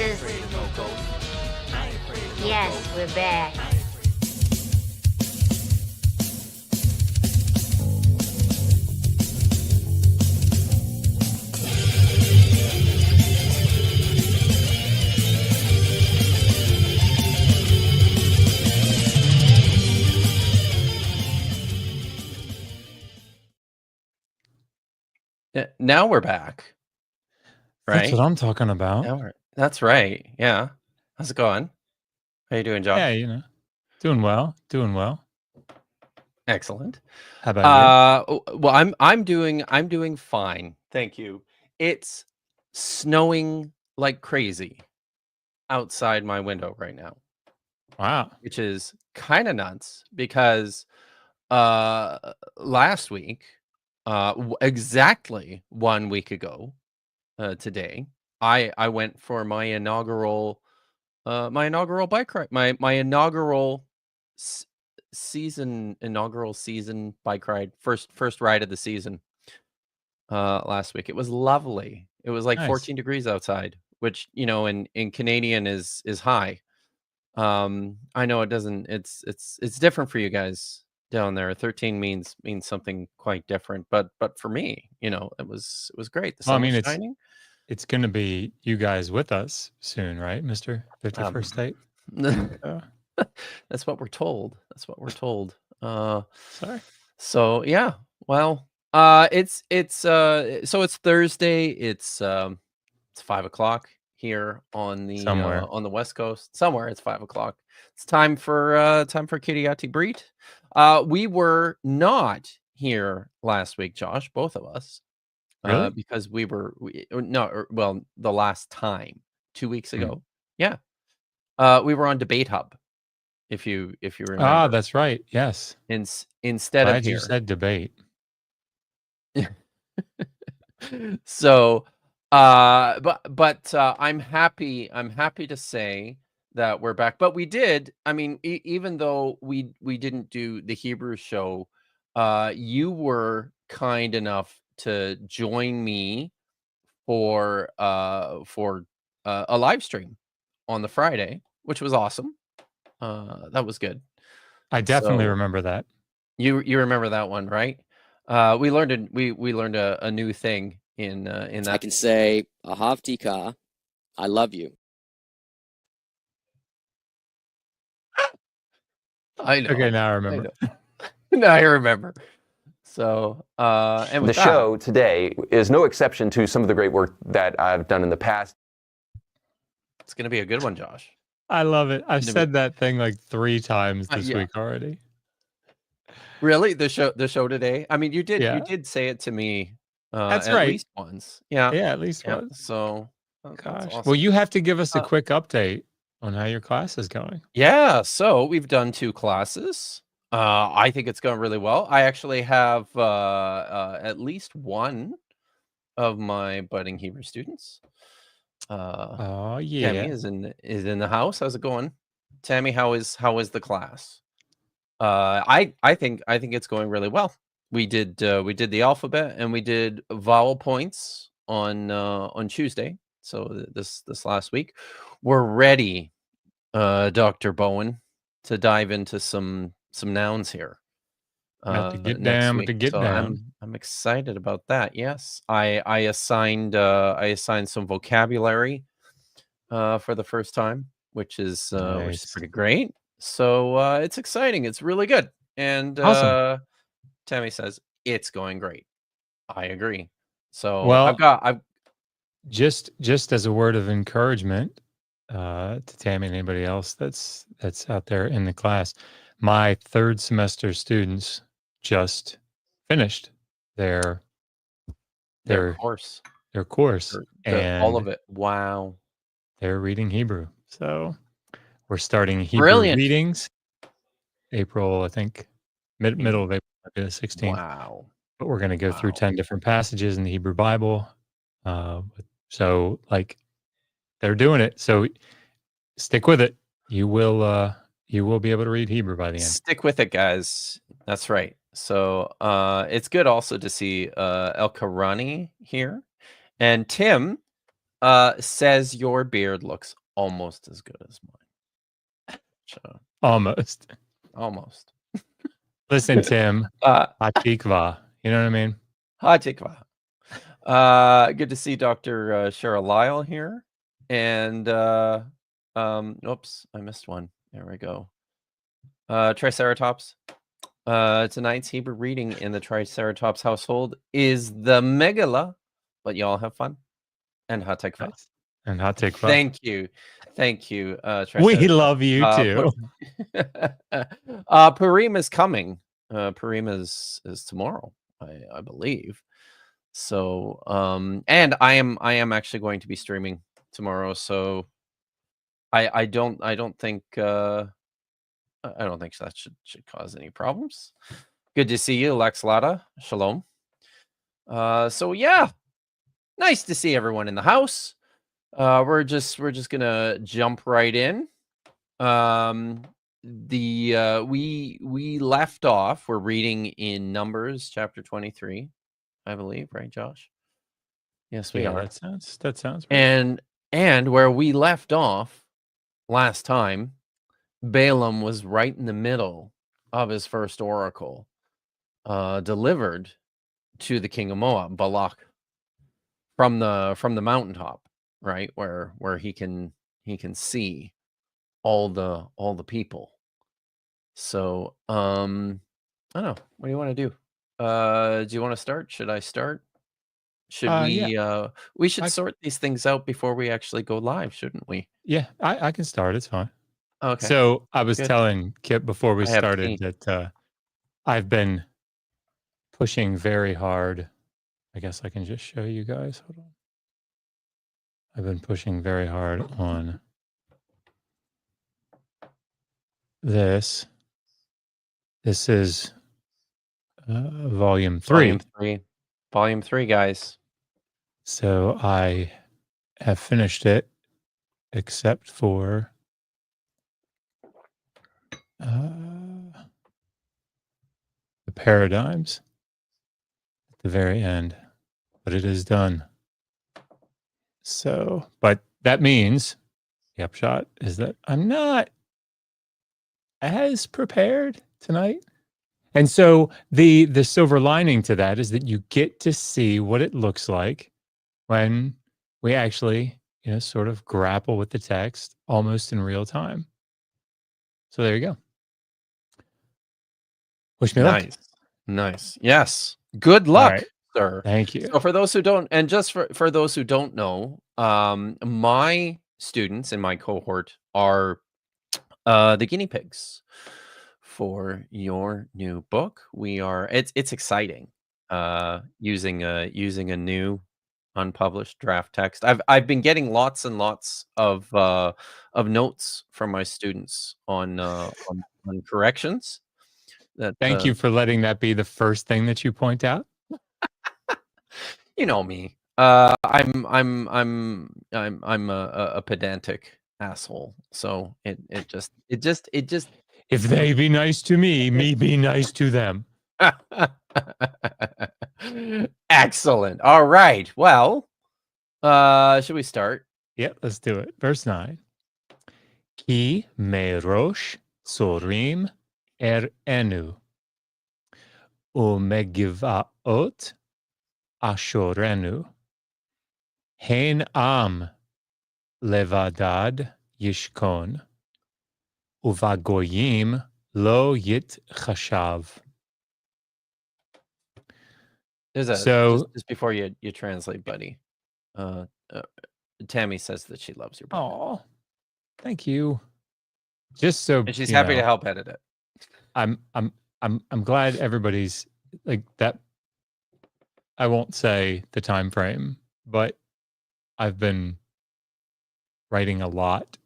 is... Yes, we're back. Now we're back. Right? That's what I'm talking about. That's right. Yeah. How's it going? How you doing, Josh? Yeah, doing well. Excellent. How about you? Well, I'm doing fine. Thank you. It's snowing like crazy outside my window right now. Wow. Which is kind of nuts because last week, exactly 1 week ago, today, I went for my inaugural bike ride, my inaugural season bike ride, first ride of the season, last week. It was lovely. It was like Nice. 14 degrees outside, which, in Canadian is high. I know it doesn't, it's different for you guys down there. 13 means something quite different, but for me, it was great. The sun was shining. It's going to be you guys with us soon, right, Mr. 51st State? That's what we're told. Sorry. So yeah, well, it's Thursday. It's 5:00 here on the West Coast. Somewhere it's 5:00. It's time for Kitty Ibrit. We were not here last week, Josh, both of us. Really? Because the last time 2 weeks ago. Yeah. We were on Debate Hub. If you remember. Ah, that's right. Yes. Instead of here. You said debate. So, but I'm happy to say that we're back. But we did. I mean, even though we didn't do the Hebrew show, you were kind enough to join me for a live stream on the Friday, which was awesome. That was good. I definitely remember that. You remember that one, right? We learned a new thing in that. I can say Ahavtika, I love you. I know. Okay, now I remember. Now I remember. So, and the show today is no exception to some of the great work that I've done in the past. It's going to be a good one, Josh. I love it. I've said that thing like 3 times this week already. Really? The show today? I mean, you did say it to me. That's at right. least once. Yeah. Yeah, at least once. So, gosh. Awesome. Well, you have to give us a quick update on how your class is going. Yeah. So we've done 2 classes. I think it's going really well. I actually have at least one of my budding Hebrew students. Oh yeah, Tammy is in the house. How's it going, Tammy? How is the class? I think it's going really well. We did the alphabet and we did vowel points on Tuesday. So this last week, we're ready, Dr. Bowen, to dive into some nouns here. To get down. I'm excited about that. Yes, I assigned some vocabulary for the first time, which is pretty great. So it's exciting. It's really good. And awesome. Tammy says it's going great. I agree. So well, I've just as a word of encouragement to Tammy and anybody else that's out there in the class, my 3rd semester students just finished their course. And all of it. Wow. They're reading Hebrew. So we're starting Hebrew readings April, I think, middle of April, the 16th. Wow. But we're going to go through 10 different passages in the Hebrew Bible. So like they're doing it. So stick with it. You will be able to read Hebrew by the end. Stick with it, guys. That's right. So it's good also to see El Karani here. And Tim says your beard looks almost as good as mine. So, Almost. almost. Listen, Tim. Hatikva. You know what I mean? Hatikva. Good to see Dr. Cheryl Lyle here. And oops, I missed one. There we go. Triceratops. Tonight's Hebrew reading in the Triceratops household is the Megillah, but y'all have fun. And Hatikva. Nice. And Hatikva. Thank you. Thank you. We love you too. Purim is coming. Purim is tomorrow, I believe. So and I am actually going to be streaming tomorrow. So I don't think that should cause any problems. Good to see you, Lex Lada. Shalom. So yeah, nice to see everyone in the house. We're just gonna jump right in. We left off. We're reading in Numbers chapter 23, I believe, right, Josh? Yes, we are. That sounds right. And where we left off last time, Balaam was right in the middle of his first oracle, delivered to the king of Moab, Balaq, from the mountaintop, right, where he can see all the people. So I don't know. What do you want to do? Do you want to start? Should I start? Should we? Yeah. We should sort these things out before we actually go live, shouldn't we? Yeah, I can start. It's fine. Okay. So I was Good. telling Kipp before we I have started tea. that I've been pushing very hard. I guess I can just show you guys. Hold on. I've been pushing very hard on this. This is volume 3. Volume 3, guys. So I have finished it, except for the paradigms at the very end, but it is done. So, but that means the upshot is that I'm not as prepared tonight. And so the silver lining to that is that you get to see what it looks like when we actually, sort of grapple with the text almost in real time. So there you go. Wish me luck. Nice. Yes. Good luck, right. Sir. Thank you. So for those who don't, and just for those who don't know, my students in my cohort are the guinea pigs for your new book. It's exciting. Using a new unpublished draft text. I've been getting lots and lots of notes from my students on corrections. Thank you for letting that be the first thing that you point out. You know me. I'm a pedantic asshole. So it just if they be nice to me be nice to them. Excellent. All right. Well, should we start? Yeah, let's do it. Verse 9. Ki merosh sorim enu umegivaot ashorenu hen am levadad yishkon uvagoyim lo yit chashav. Just before you translate, buddy. Tammy says that she loves your book. Oh, thank you. Just so, and she's happy to help edit it. I'm glad everybody's like that. I won't say the time frame, but I've been writing a lot.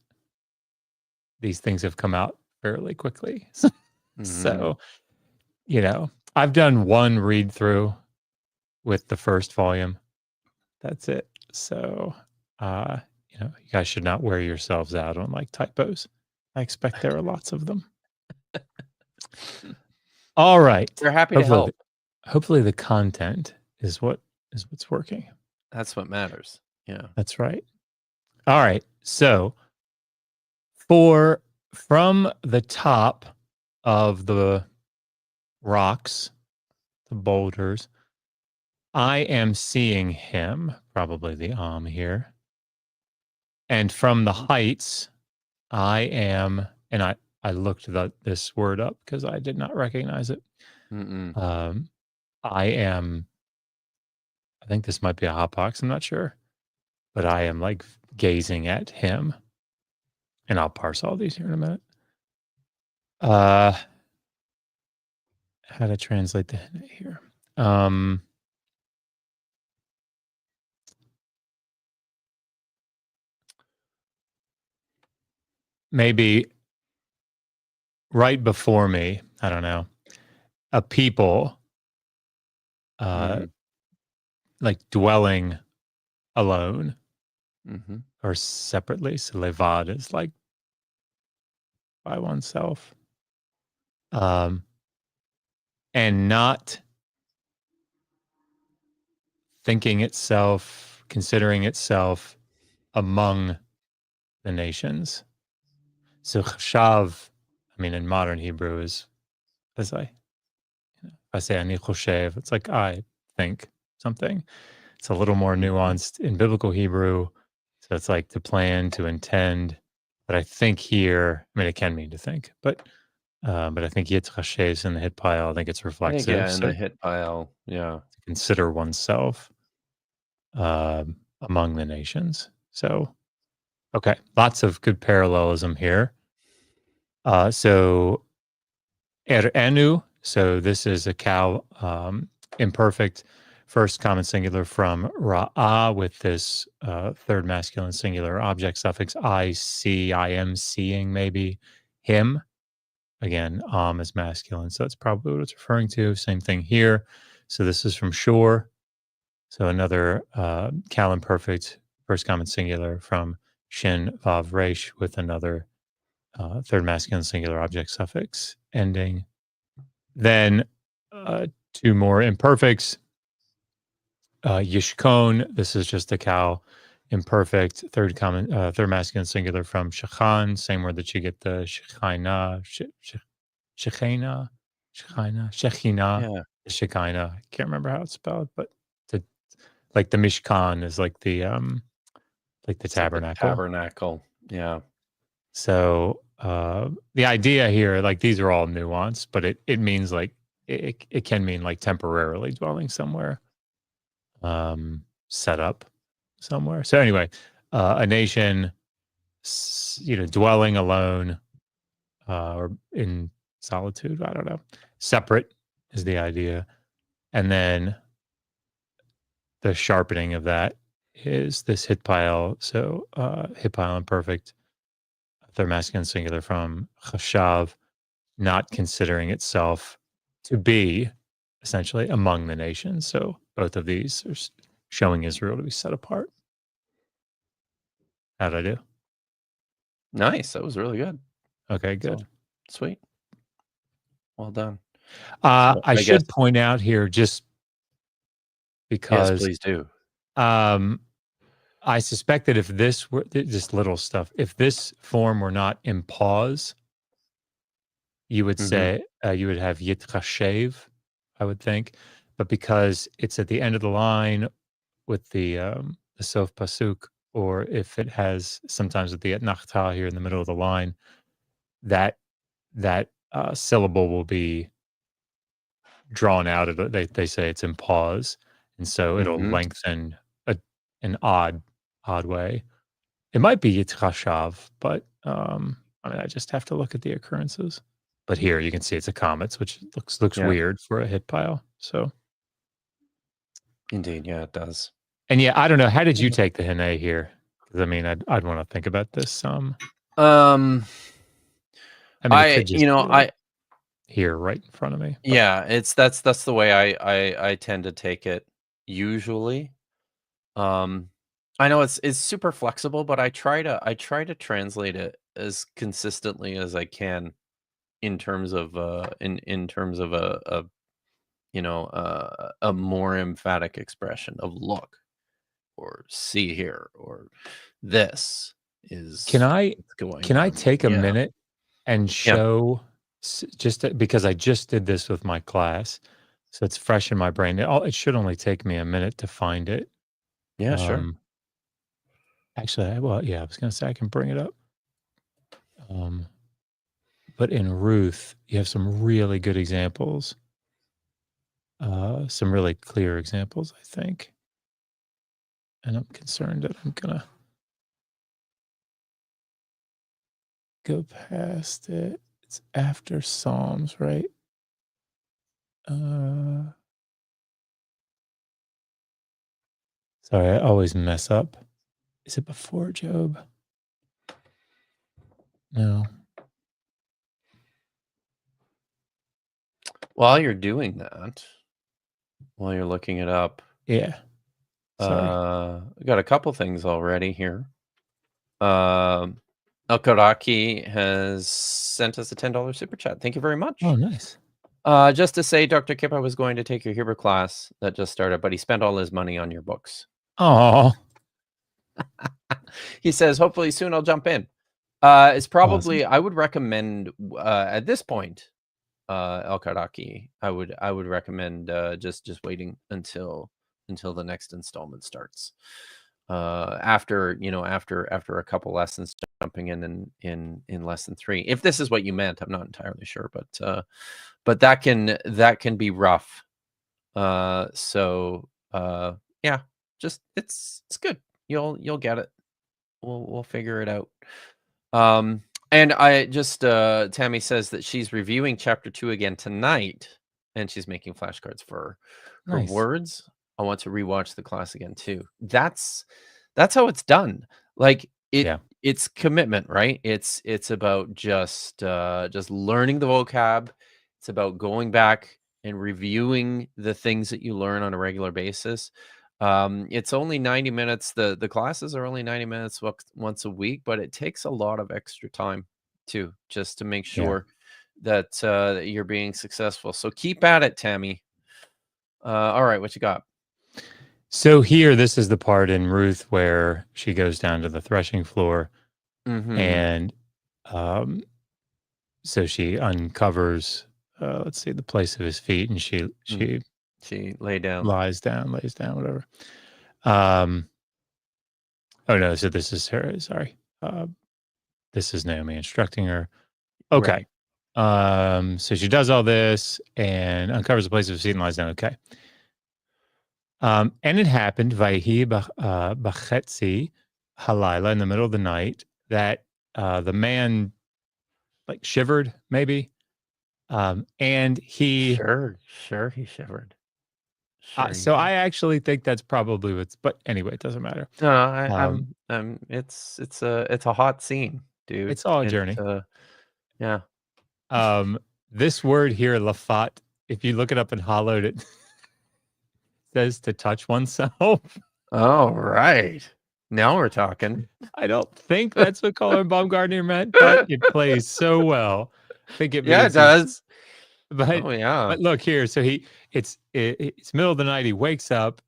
These things have come out fairly quickly. So, I've done one read through with the first volume. That's it. So, you guys should not wear yourselves out on like typos. I expect there are lots of them. All right. We're happy to help. Hopefully the content is what's working. That's what matters. Yeah. That's right. All right. So from the top of the rocks, the boulders, I am seeing him, probably the here. And from the heights, I am, and I looked this word up because I did not recognize it. Mm-mm. I think this might be a hot box. I'm not sure, but I am like gazing at him, and I'll parse all these here in a minute. How to translate the here? Maybe right before me. I don't know. A people, like dwelling alone Mm-hmm. or separately. So levad is like by oneself. And not thinking itself, considering itself among the nations. So chashav, I mean, in modern Hebrew is, as I say ani choshev, it's like I think something. It's a little more nuanced in biblical Hebrew. So it's like to plan, to intend. But I think here, I mean, it can mean to think, but I think yitzchashes in the hit pile, I think it's I think, reflexive. in So the to hit pile. Yeah. consider oneself among the nations. So, okay, lots of good parallelism here. So enu, so this is a cow, imperfect first common singular from ra'ah with this third masculine singular object suffix I see, I am seeing maybe him. Again, is masculine, so that's probably what it's referring to. Same thing here. So this is from shore. So another cal imperfect first common singular from shin vav resh with another third masculine singular object suffix ending. Then two more imperfects. Yishkon, this is just a cal imperfect third masculine singular from shachan, same word that you get the shechina, shechina, Yeah. Shekinah. I can't remember how it's spelled, but like the Mishkan is like the It's like the tabernacle. tabernacle. Yeah. So the idea here, like these are all nuanced, but it means like it can mean like temporarily dwelling somewhere, set up somewhere. So anyway, a nation, dwelling alone or in solitude. I don't know. Separate is the idea, and then the sharpening of that is this hit pile. So hit pile imperfect, third masculine singular from chashav, not considering itself to be essentially among the nations. So both of these are showing Israel to be set apart. How'd I do? Nice. That was really good. Okay, good. So, sweet. Well done. I should point out here just because. Yes, please do. I suspect that if this were just little stuff, if this form were not in pause, you would say you would have yitrashev, I would think, but because it's at the end of the line with the sof pasuk, or if it has sometimes at the etnachta here in the middle of the line, that syllable will be drawn out. They say it's in pause, and so it'll lengthen an odd way. It might be yitrashav, but I mean, I just have to look at the occurrences. But here you can see it's a comets, which looks weird for a hit pile. So, indeed, yeah, it does. And yeah, I don't know. How did you take the hene here? Because I mean, I'd want to think about this. I mean, it could just here right in front of me. But. Yeah, that's the way I tend to take it usually. I know it's super flexible, but I try to translate it as consistently as I can in terms of in terms of a more emphatic expression of look. or see here, or this is Can I what's going can I on. take a Yeah. minute and show because I just did this with my class, so it's fresh in my brain. It should only take me a minute to find it. Yeah, sure. Actually, I was going to say I can bring it up. But in Ruth, you have some really good examples, some really clear examples, I think. And I'm concerned that I'm going to go past it. It's after Psalms, right? Sorry, I always mess up. Is it before Job? No. While you're doing that, while you're looking it up, Yeah. Sorry. we got a couple things already here. Elkaraki has sent us a $10 super chat. Thank you very much. Oh, nice. Just to say, Dr. Kipp, I was going to take your Hebrew class that just started, but he spent all his money on your books. Oh. He says, hopefully soon I'll jump in. It's probably, Awesome. I would recommend at this point, Elkaraki, I would recommend just waiting until the next installment starts. After a couple lessons, jumping in lesson 3. If this is what you meant, I'm not entirely sure, but that can be rough. Yeah, just it's good. You'll get it. We'll figure it out. And I just Tammy says that she's reviewing chapter 2 again tonight, and she's making flashcards for Nice. words. I want to rewatch the class again too. That's how it's done. Like it's commitment, right? It's about just learning the vocab. It's about going back and reviewing the things that you learn on a regular basis. It's only 90 minutes. The classes are only 90 minutes once a week, but it takes a lot of extra time too, just to make sure that you're being successful. So keep at it, Tammy. All right, what you got? So here, this is the part in Ruth where she goes down to the threshing floor, and so she uncovers, let's see, the place of his feet, and she lays down, whatever. Oh no, so this is her. Sorry, this is Naomi instructing her. Okay, right. So she does all this and uncovers the place of his feet and lies down. Okay. And it happened, Vayhi b'chetzi halayla, in the middle of the night, that the man like shivered, maybe, and he sure he shivered. So I actually think that's probably what's. But anyway, it doesn't matter. No, it's a hot scene, dude. It's all a journey. Yeah. This word here, lafat, if you look it up in Hollowed, it says to touch oneself. All right. Now we're talking. I don't think that's what Colin Baumgartner meant, but it plays so well. I think it means it does. But but look here. So it's middle of the night. He wakes up.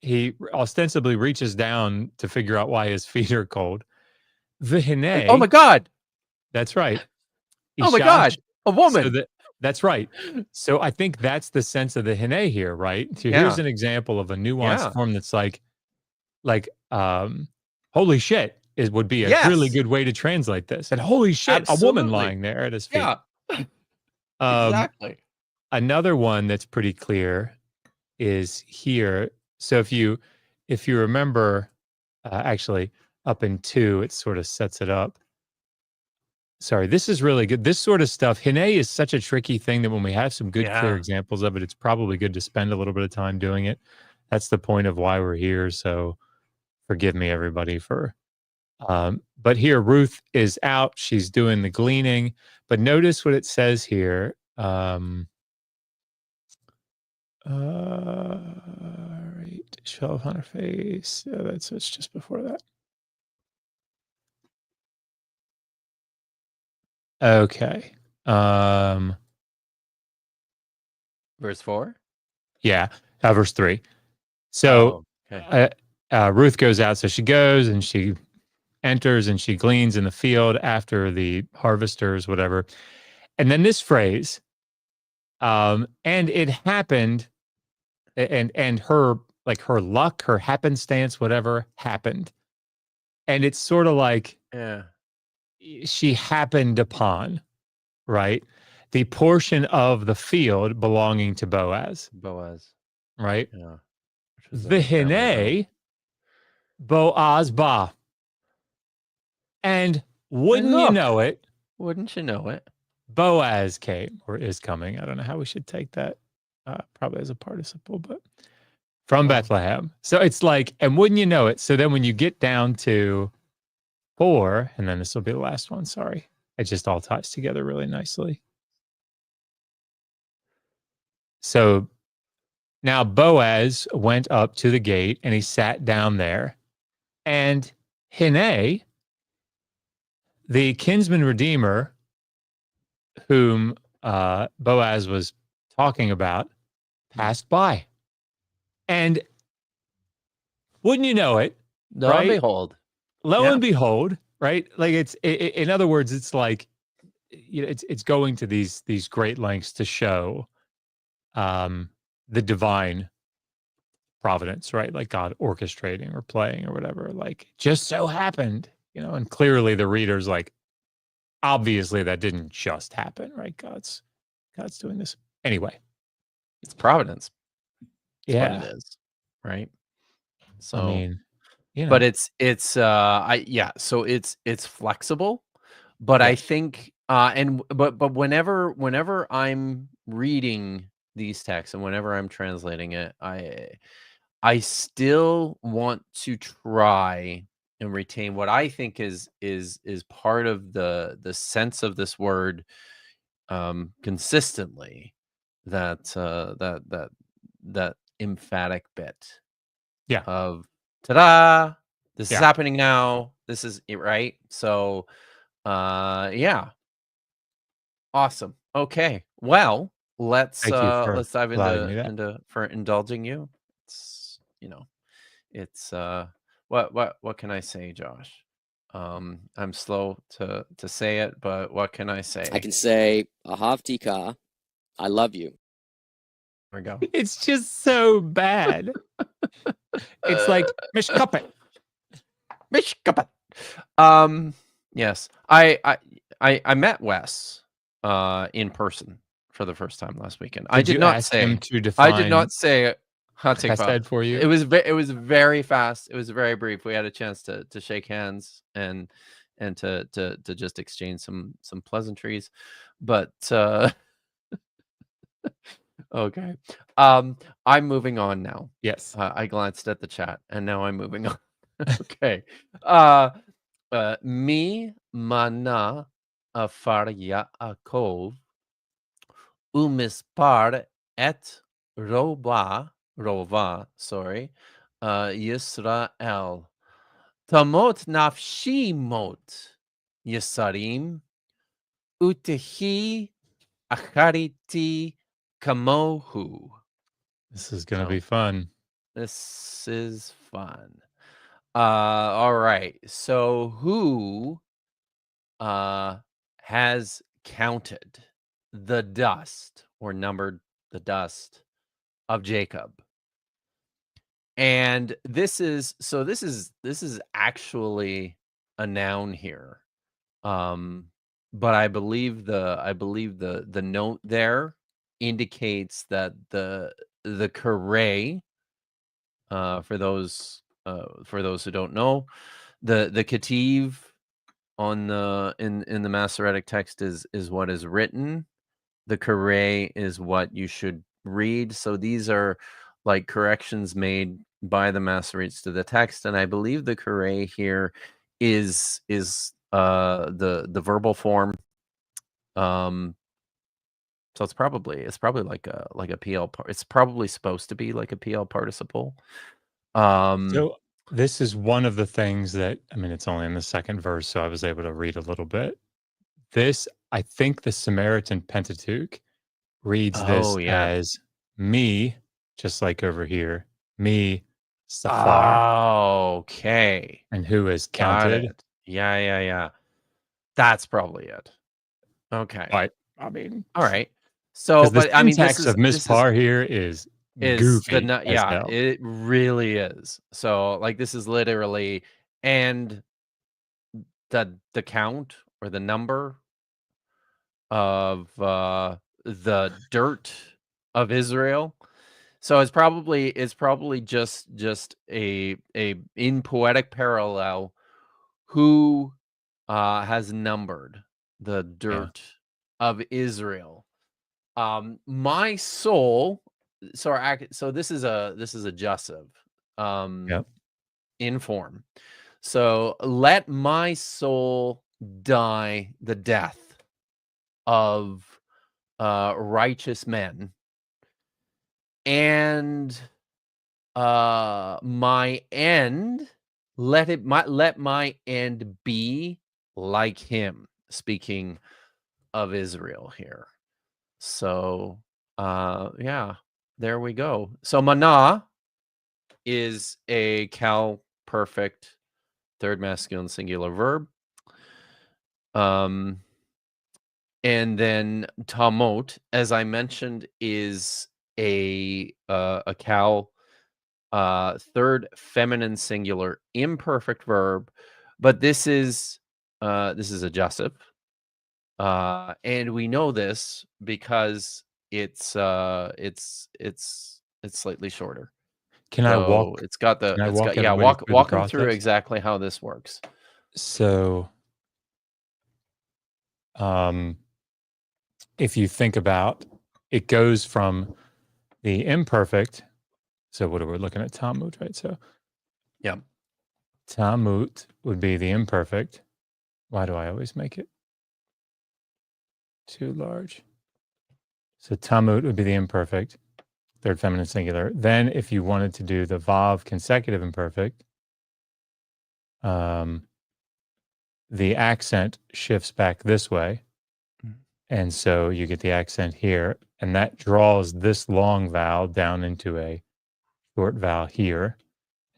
He ostensibly reaches down to figure out why his feet are cold. V'hinei. Oh my God. That's right. Oh my God. A woman. So that's right. So I think that's the sense of the hine here, right? So here's an example of a nuanced form that's like holy shit would be a really good way to translate this. And holy shit, a woman lying there at his feet. Yeah. Exactly. Another one that's pretty clear is here. So if you remember, actually up in 2, it sort of sets it up. Sorry, this is really good. This sort of stuff, hine is such a tricky thing that when we have some good, clear examples of it, it's probably good to spend a little bit of time doing it. That's the point of why we're here. So forgive me, everybody, for. But here, Ruth is out. She's doing the gleaning. But notice what it says here. Right, she fell upon her face. Yeah, it's just before that. Okay. Verse 4? Yeah, verse 3. So Ruth goes out, so she goes and she enters and she gleans in the field after the harvesters, whatever. And then this phrase, and it happened, and her her luck, her happenstance, whatever happened, and it's sort of like Yeah. she happened upon, right, the portion of the field belonging to Boaz, Boaz. right? Yeah. Which was The a family room. hine Boaz ba, and wouldn't you look. know it, Wouldn't you know it? Boaz came or is coming. I don't know how we should take that. Probably as a participle, but from Bethlehem. So it's like, and wouldn't you know it? So then when you get down to 4, and then this will be the last one. Sorry. It just all ties together really nicely. So now Boaz went up to the gate and he sat down there. And Hine, the kinsman redeemer, whom Boaz was talking about, passed by. And wouldn't you know it? Lo right? and behold. Lo Yeah. and behold, right? Like in other words, it's like, it's going to these great lengths to show the divine providence, right? Like God orchestrating or playing or whatever. Like just so happened, and clearly the reader's like, obviously that didn't just happen, right? God's doing this anyway. It's providence. That's Yeah, what it is, right? So I mean, but it's so it's flexible, but I Yes. think but whenever I'm reading these texts and whenever I'm translating it, I still want to try and retain what I think is part of the sense of this word consistently, that emphatic bit Yeah. of ta-da, this is Yeah. happening now, this is it, right? So yeah, awesome. Okay, well, let's Thank you for dive allowing me that. into for indulging you. It's it's what can I say, Josh? I'm slow to say it, but what can I say? I can say, Ahavtika, I love you. There we go. It's just so bad. It's like mishkapet. Mishkapet. Yes, I met Wes in person for the first time last weekend. I Did did you not ask say him to define chesed for you? It was very fast. It was very brief. We had a chance to shake hands and to just exchange some pleasantries, but okay. I'm moving on now. Yes. I glanced at the chat and now I'm moving on. Okay. Mi mana afar Yaakov umispar et rova, sorry, Yisrael. Tamot nafshi mot Yisarim utehi achariti kamohu. This is going to So, be fun. This is fun. All right. So who has counted the dust or numbered the dust of Jacob? And this is actually a noun here. But I believe the note there indicates that the kare, for those who don't know, the Ketiv on the in the Masoretic text is what is written. The kare is what you should read. So these are like corrections made by the Masoretes to the text, and I believe the kare here is the verbal form. So it's probably like a PL part. It's probably supposed to be like a PL participle. So this is one of the things that, I mean, it's only in the second verse, so I was able to read a little bit. This, I think the Samaritan Pentateuch reads this Oh, yeah. as me, just like over here, me Safar. Okay. And who is Got counted? it. Yeah. That's probably it. Okay. Right. I mean, All right. So, because the but I mean, syntax of mispar here is goofy as yeah, hell. it really is. So, like, this is literally and the count or the number of the dirt of Israel. So it's probably just a in poetic parallel who has numbered the Yeah. dirt of Israel. My soul. So this is a jussive Yep. in form. So let my soul die the death of righteous men, and my end let my end be like him. Speaking of Israel here. So yeah, there we go. So mana is a cal perfect third masculine singular verb. And then tamot, as I mentioned, is a cal third feminine singular imperfect verb, but this is adjective. And we know this because it's slightly shorter. Can I walk? It's got everybody through the walk them through process? exactly how this works. So, if you think about it, goes from the imperfect. So, what are we looking at? Talmud, right? So, Yeah. Talmud would be the imperfect. Why do I always make it too large? So, Talmud would be the imperfect, third feminine singular. Then, if you wanted to do the Vav consecutive imperfect, the accent shifts back this way. And so you get the accent here, and that draws this long vowel down into a short vowel here.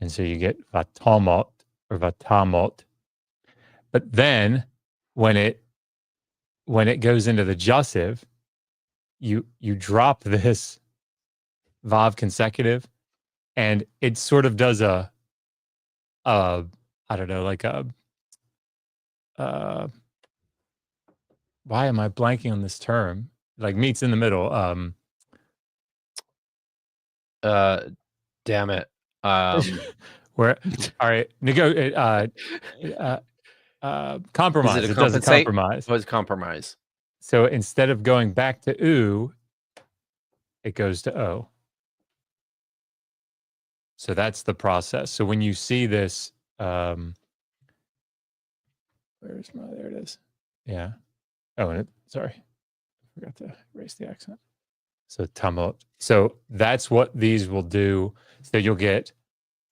And so you get vatamot or vatamot. But then when it goes into the jussive, you drop this vav consecutive, and it sort of does a I don't know, like a why am I blanking on this term? Like meets in the middle. Damn it. Where all right, compromise. Is it a It does a compensate? compromise. Was compromise? So instead of going back to oo, it goes to o. So that's the process. So when you see this, there it is. Yeah. Oh, and sorry, I forgot to erase the accent. So tamot. So that's what these will do. So you'll get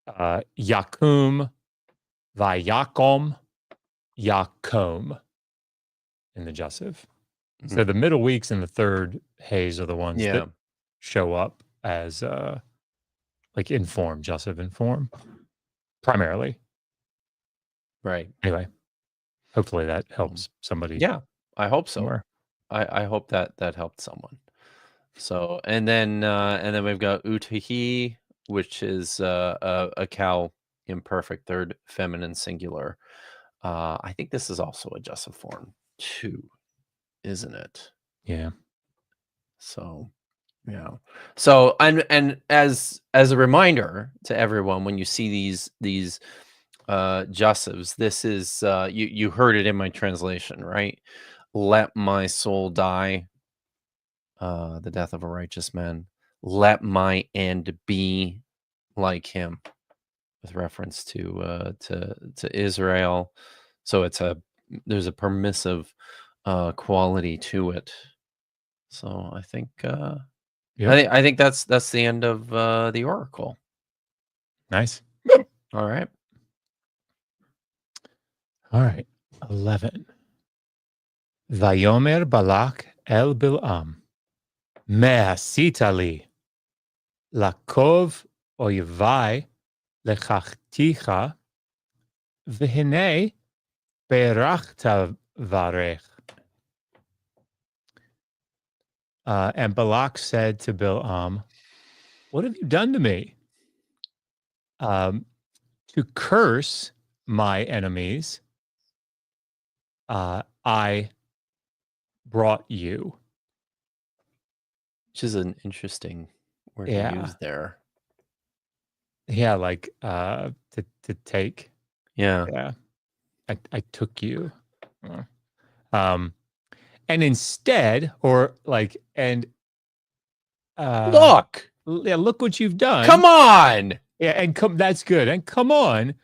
yakum, vayakom, yakom in the jussive. Mm-hmm. So the middle weeks and the third haze are the ones that show up as like in form, jussive in form, primarily. Right. Anyway, hopefully that helps somebody. Yeah, I hope so. Somewhere. I hope that helped someone. So and then we've got utahi, which is a cal imperfect third feminine singular. I think this is also a jussive form too, isn't it? Yeah. So yeah. So and as a reminder to everyone, when you see these jussives, this is you heard it in my translation, right? Let my soul die, the death of a righteous man. Let my end be like him, with reference to Israel. So there's a permissive quality to it. So I think I think that's the end of the oracle. Nice. All right. 11. Vayomer Balaq el Bil'am, Me'asita li, lakov oyevai lekachticha v'hinei berachta varech. And Balaq said to Bilam, "What have you done to me? To curse my enemies, I brought you." Which is an interesting word to Yeah. use there. Yeah, like to take. Yeah. Yeah. I took you. And instead, or like, and Look, look what you've done. come on. Yeah, and that's good. And come on,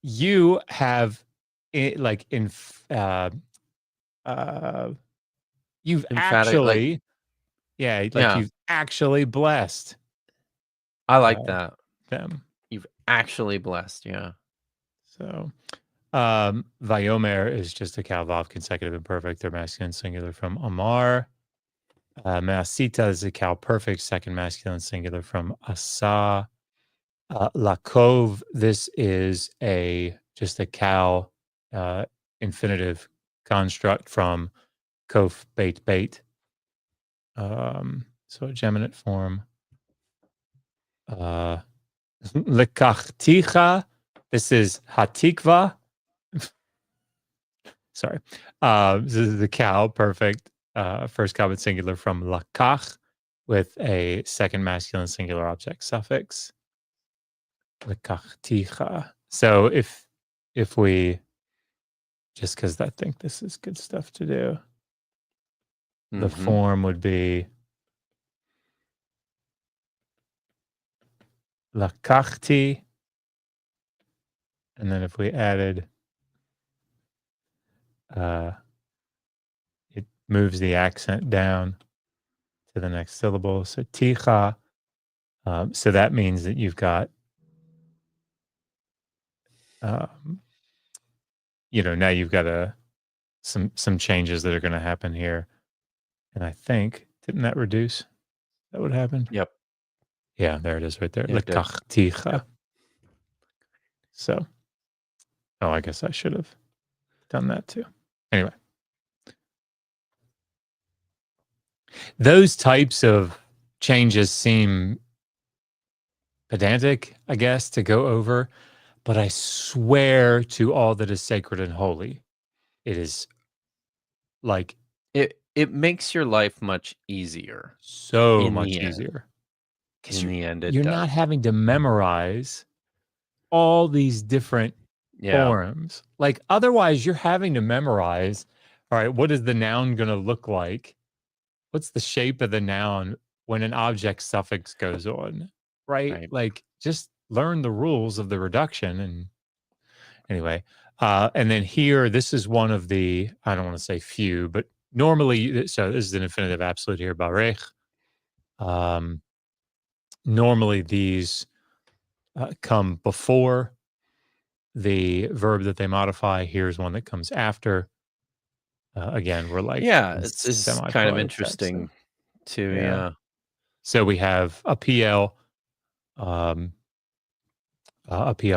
you have you've Emphatic, actually, like, like you've actually blessed. I like that. Them. You've actually blessed, yeah. So, Vayomer is just a Kalvav consecutive imperfect. They're masculine singular from Amar. Measita is a Kal perfect, second masculine singular from Asa. Lakov, this is just a Kal infinitive construct from Kof bait bait. So a geminate form. Lekachticha, this is Hatikva. Sorry. This is the cow, perfect. First common singular from lakach with a second masculine singular object suffix. Lekachticha. So if we, just because I think this is good stuff to do, the form would be lakachti. And then if we added, it moves the accent down to the next syllable. So ticha. So that means that you've got, now you've got some changes that are going to happen here. And I think, didn't that reduce? That would happen? Yep. Yeah, there it is right there. It did. Lekachticha. Yep. So, I guess I should have done that too. Anyway. Those types of changes seem pedantic, I guess, to go over, but I swear to all that is sacred and holy, it is like it makes your life much easier. So In much the end. easier. In the end, You're not having to memorize all these different forms. Like otherwise you're having to memorize, all right, what is the noun going to look like? What's the shape of the noun when an object suffix goes on? Right? Like just learn the rules of the reduction. And anyway, and then here, this is one of the, I don't want to say few, but normally, so this is an infinitive absolute here, barech. Normally these come before the verb that they modify. Here's one that comes after. Again, we're like, it's kind of interesting too. Yeah. So we have a PL,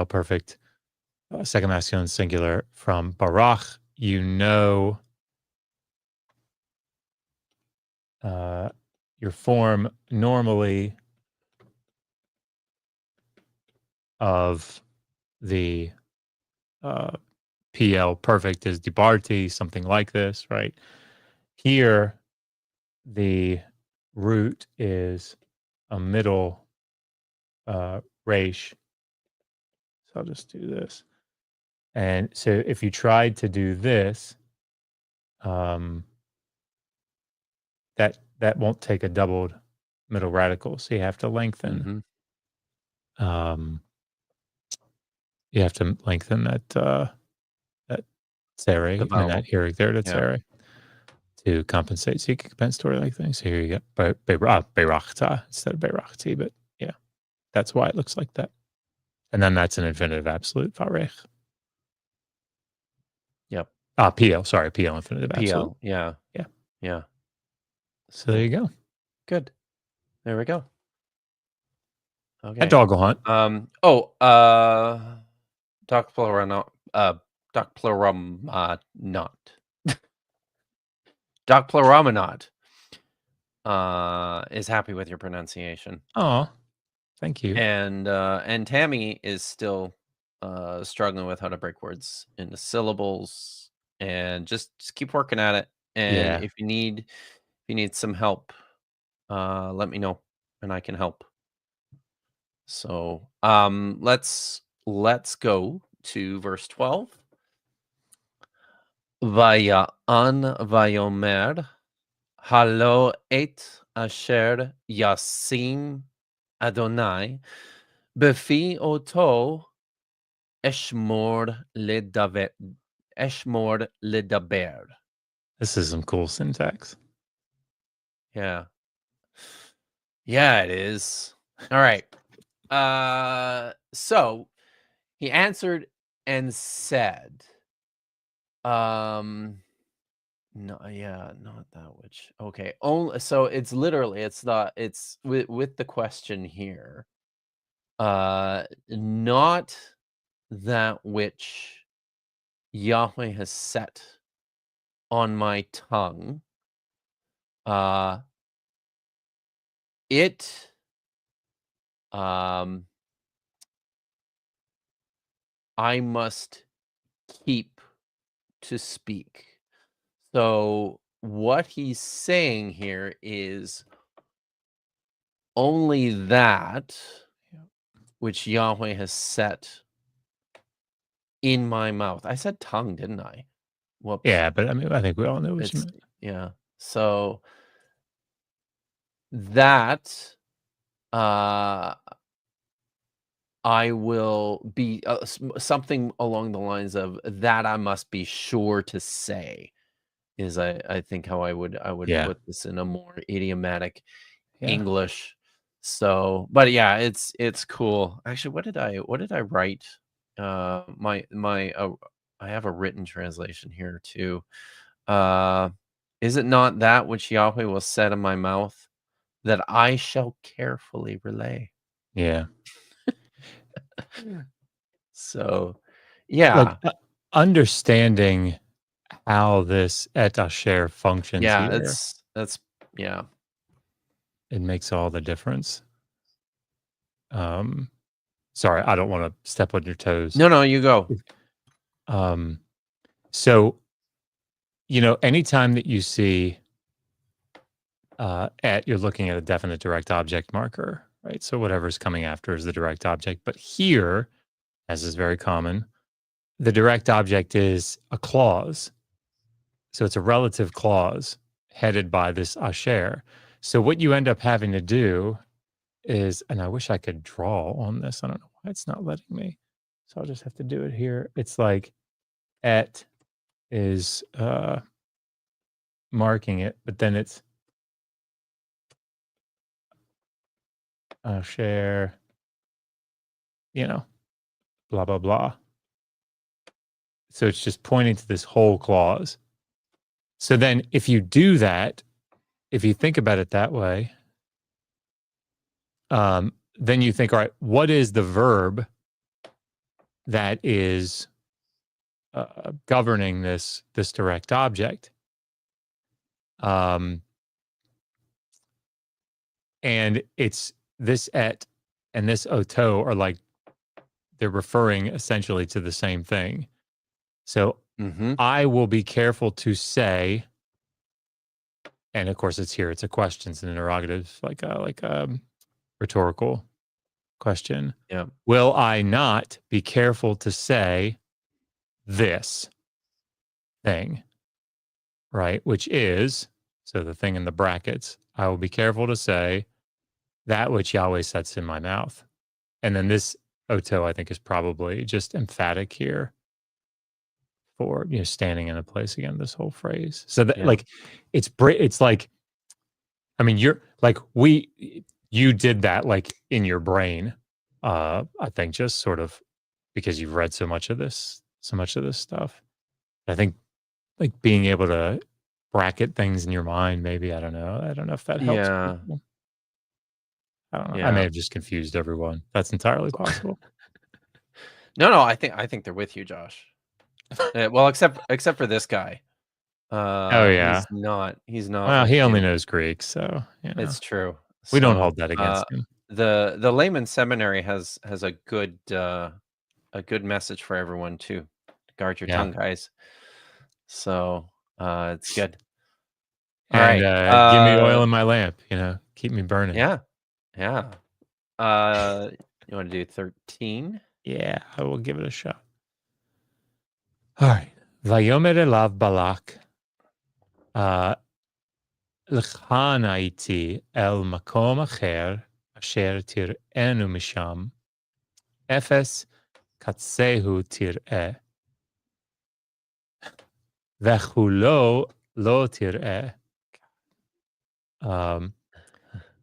perfect, second masculine singular from Barach. Your form normally of the PL perfect is Dibarti, something like this, right? Here, the root is a middle resh. So I'll just do this. And so if you tried to do this, that won't take a doubled middle radical. So you have to lengthen. You have to lengthen that tsere and that hearing there to tsere to compensate. So you can compensatory like things. So here you get beirachta instead of beirachti, but yeah, that's why it looks like that. And then that's an infinitive absolute varech. Yep. PL, sorry, PL infinitive absolute. PL, yeah. So there you go. Good. There we go. Okay. That dog will hunt. Doc Plurama not. Doc Pluramanot is happy with your pronunciation. Oh, thank you. And Tammy is still struggling with how to break words into syllables, and just keep working at it. And Yeah. if you need some help, let me know and I can help. So let's go to verse 12. Vaya an vayomer halo et asher yasim Adonai befi oto eshmor ledaber. This is some cool syntax. Yeah. Yeah, it is. All right. So he answered and said, no, yeah, not that which. Okay. Only so it's literally it's with the question here. Not that which Yahweh has set on my tongue. It I must keep to speak. So what he's saying here is only that which Yahweh has set in my mouth. I said tongue, didn't I? Whoops. Yeah, but I mean, I think we all know what you meant. Yeah. So that I will be something along the lines of that I must be sure to say is I think how I would Yeah. put this in a more idiomatic Yeah. English. So, but yeah, it's cool. Actually, what did I write? My I have a written translation here too. Is it not that which Yahweh will set in my mouth that I shall carefully relay? Yeah. So, yeah. Like understanding how this et asher functions Yeah, here, that's yeah. it makes all the difference. Sorry, I don't want to step on your toes. No, you go. So, anytime that you see you're looking at a definite direct object marker, right? So whatever's coming after is the direct object. But here, as is very common, the direct object is a clause. So it's a relative clause headed by this asher. So what you end up having to do is, and I wish I could draw on this. I don't know why it's not letting me. So I'll just have to do it here. It's like et is marking it, but then it's share, blah, blah, blah. So it's just pointing to this whole clause. So then if you do that, if you think about it that way, then you think, all right, what is the verb that is governing this direct object? And it's this et and this oto are like, they're referring essentially to the same thing. So I will be careful to say, and of course it's here, it's a question, it's an interrogative, like a rhetorical question. Yeah. Will I not be careful to say this thing, right? Which is, so the thing in the brackets, I will be careful to say that which Yahweh sets in my mouth. And then this oto, I think, is probably just emphatic here for, standing in a place again, this whole phrase. So that like, it's like, I mean, you did that like in your brain. I think just sort of because you've read so much of this stuff. I think like being able to bracket things in your mind, maybe, I don't know if that helps. Yeah. People. I don't know. I Yeah. may have just confused everyone. That's entirely possible. No, I think they're with you, Josh. Well, except for this guy. Oh yeah. He's not Well, with he only you. knows Greek, so It's true. we don't So, hold that against him. the layman seminary has a good message for everyone too. Guard your Yeah. tongue, guys. So it's good. All And right. give me oil in my lamp. Keep me burning. Yeah. You want to do 13? Yeah, I will give it a shot. All right. Vayomer elav Balak. לכאן הייתי אל מקום אחר, אשר תראינו משם, אפס קצהו תראה, וכולו לא תראה.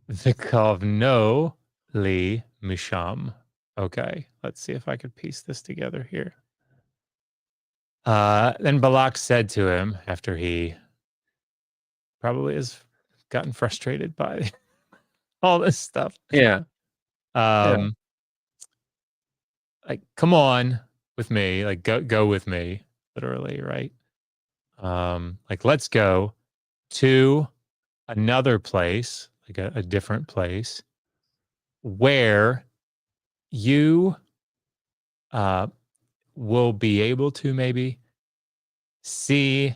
וכוונו לי משם. Okay, let's see if I could piece this together here. Then Balak said to him, after he probably has gotten frustrated by all this stuff. Yeah. Like, come on with me, like go with me, literally, right? Like, let's go to another place, like a different place where you will be able to maybe see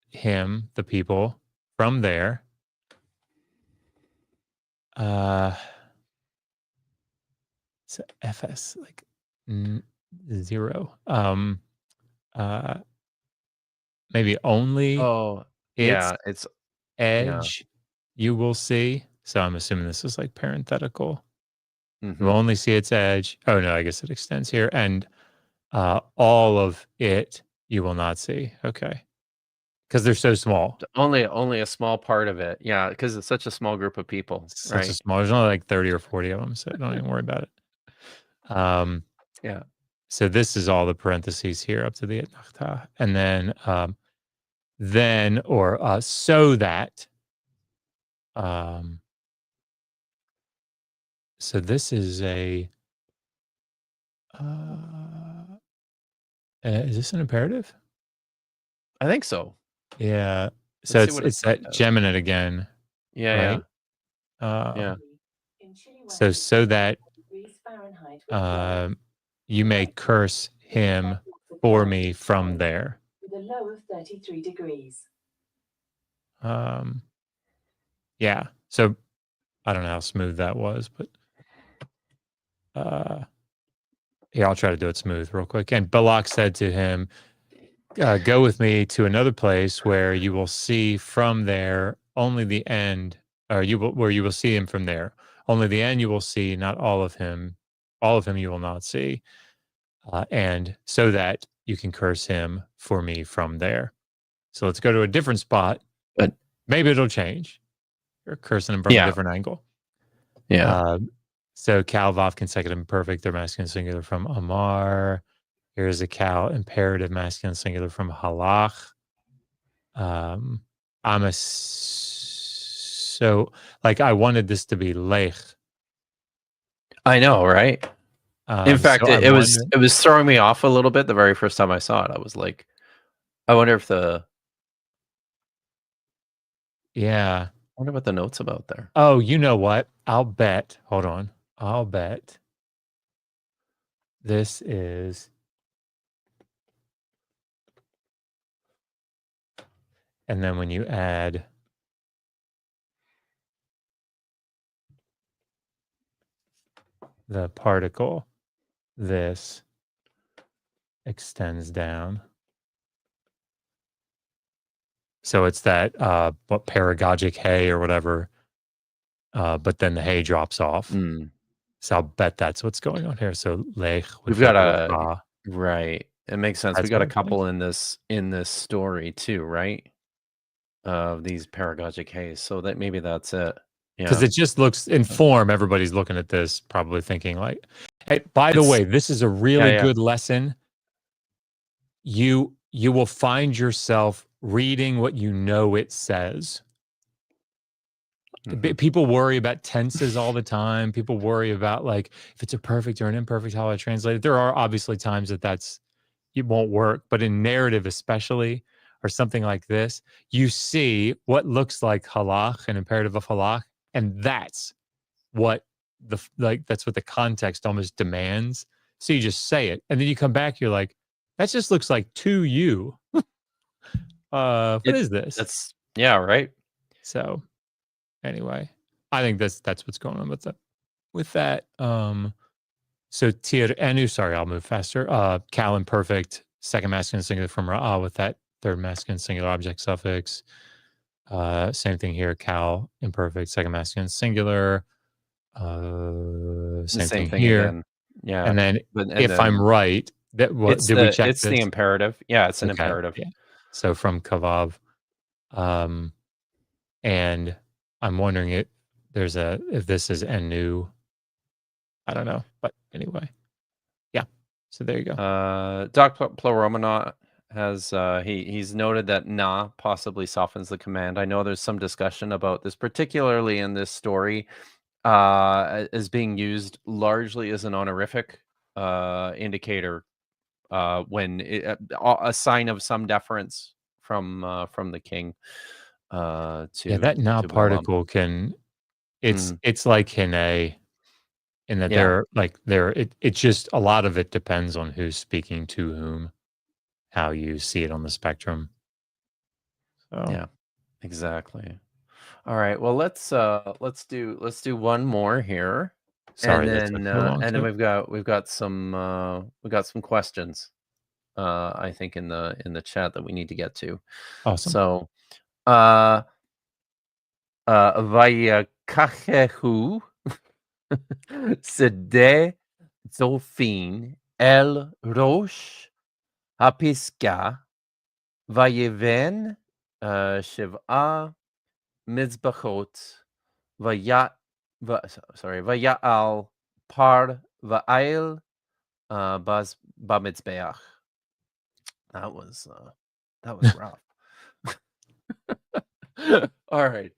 him, the people, from there. So FS, like 0. Maybe only it's edge you will see. So I'm assuming this is like parenthetical. Mhm. You will only see its edge. Oh no, I guess it extends here. And all of it you will not see. Okay. Because they're so small. Only a small part of it. Yeah, because it's such a small group of people. Such a small, there's only like 30 or 40 of them, so don't even worry about it. Yeah. So this is all the parentheses here up to the etnachta. And then so that. So this is a. Is this an imperative? I think so. Yeah. So it's that geminate again. Yeah. Right? Yeah. So that you may curse him for me from there. With a low of 33 degrees. Yeah. So I don't know how smooth that was, but yeah, I'll try to do it smooth real quick. And Balak said to him, go with me to another place where you will see from there only the end, or where you will see him from there. Only the end you will see, not all of him. All of him you will not see. And so that you can curse him for me from there. So let's go to a different spot. But maybe it'll change. You're cursing him from a different angle. Yeah. So Cal, Vav, consecutive imperfect, they're masculine singular from Amar. Here's a Cal, imperative masculine singular from Halach. So like I wanted this to be Lech. I know, right? In fact, so it was throwing me off a little bit the very first time I saw it. I was like, I wonder if I wonder what the note's about there. Oh, you know what? I'll bet. Hold on. I'll bet this is. And then when you add the particle, this extends down. So it's that paragogic hay or whatever, but then the hay drops off. So I'll bet that's what's going on here. So lech. We've got right. It makes sense. We got a couple in this story too, right? Of these paragogic hays. So that maybe that's it. Because it just looks in form. Everybody's looking at this, probably thinking like, "Hey, by the way, this is a really good lesson. You will find yourself reading what you know it says. People worry about tenses all the time. People worry about like if it's a perfect or an imperfect, how I translate it. There are obviously times it won't work, but in narrative especially, or something like this, you see what looks like halach, an imperative of halach, and that's what that's what the context almost demands. So you just say it, and then you come back, you're like, that just looks like to you. What is this? That's right. So anyway, I think that's what's going on with that. So tir enu, sorry, I'll move faster. Cal imperfect, second masculine singular from ra'ah with that third masculine singular object suffix. Same thing here, cal imperfect, second masculine singular. Same thing here. Again. Yeah. And then And I'm right, that what did we check it's this? the imperative. Yeah, it's an Okay, imperative. yeah. So from kavav. And I'm wondering if this is enu. I don't know, but anyway, yeah. So there you go. Dr. Pluromana has he's noted that na possibly softens the command. I know there's some discussion about this, particularly in this story, as being used largely as an honorific indicator when a sign of some deference from the king. That na to particle can. It's like in that it just a lot of it depends on who's speaking to whom, how you see it on the spectrum. So. Yeah, exactly. All right. Well, let's do one more here. Sorry, and then we've got some questions. I think in the chat that we need to get to. Awesome. So, Vayakachehu Sede Zofin El Rosh Hapiska Vayeven Shiva Mizbachot Vayal Par Va'il Baz Bamitzbeach. That was rough. All right.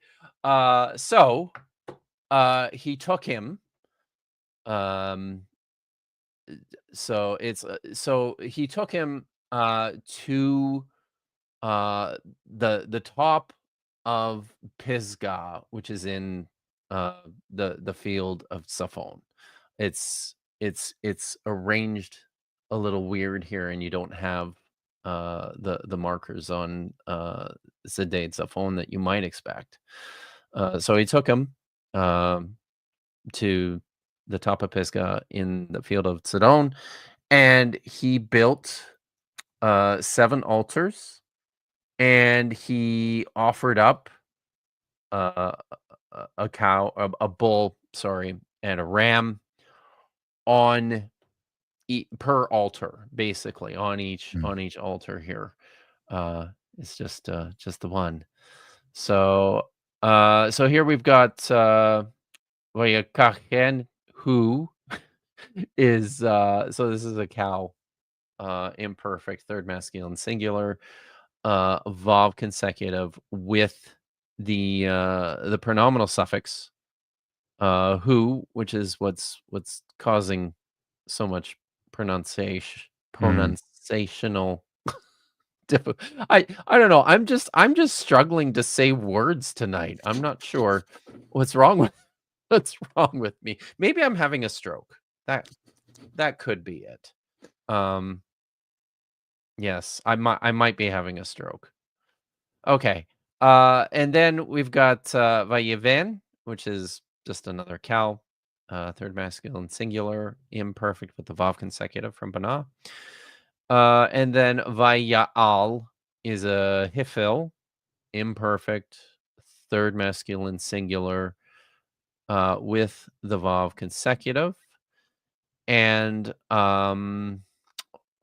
So he took him. So he took him to the top of Pisgah, which is in the field of Saphon. It's arranged a little weird here, and you don't have the markers on Zedade Saphon that you might expect. So he took him to the top of Pisgah in the field of Sidon, and he built 7 altars, and he offered up a cow, a bull, and a ram on per altar, basically on each altar here. It's just the one. So here we've got Vayakachen, who is so this is a cow, imperfect, third masculine singular, vav consecutive with the pronominal suffix who, which is what's causing so much pronunciational I don't know. I'm just struggling to say words tonight. I'm not sure what's wrong with me. Maybe I'm having a stroke. That could be it. Yes, I might be having a stroke. Okay. And then we've got Vayeven, which is just another cow, third masculine singular, imperfect with the vav consecutive from Bana. And then Vaya'al is a hifil, imperfect, third masculine singular, with the vav consecutive. And what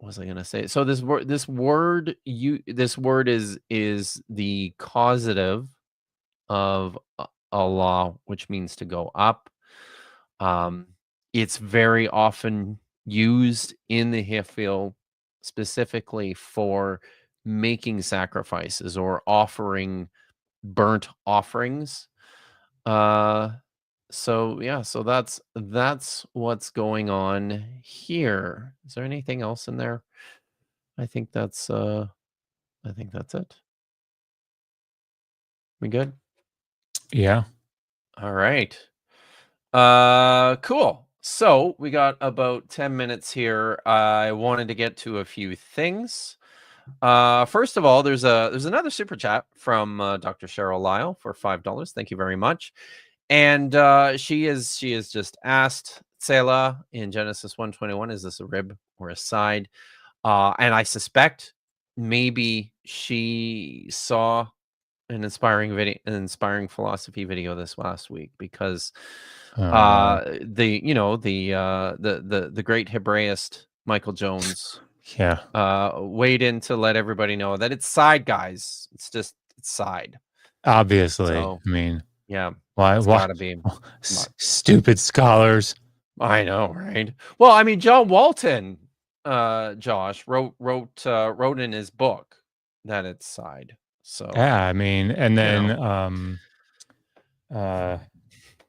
was I going to say? So this word is the causative of Allah, which means to go up. It's very often used in the hifil specifically for making sacrifices or offering burnt offerings. So yeah, so that's what's going on here. Is there anything else in there? I think that's it. We good? Yeah. All right. Cool. So we got about 10 minutes here. I wanted to get to a few things. First of all, there's another super chat from Dr. Cheryl Lyle for $5. Thank you very much. And she is just asked Selah in Genesis 1:21, is this a rib or a side? And I suspect maybe she saw an inspiring philosophy video this last week, because the great Hebraist Michael Jones Yeah. weighed in to let everybody know that it's side, guys. It's side. Obviously. So, I mean, yeah, why? it's gotta be. Stupid scholars. I know, right? Well, I mean, John Walton, Josh wrote in his book that it's side. So Yeah, I mean, and then know.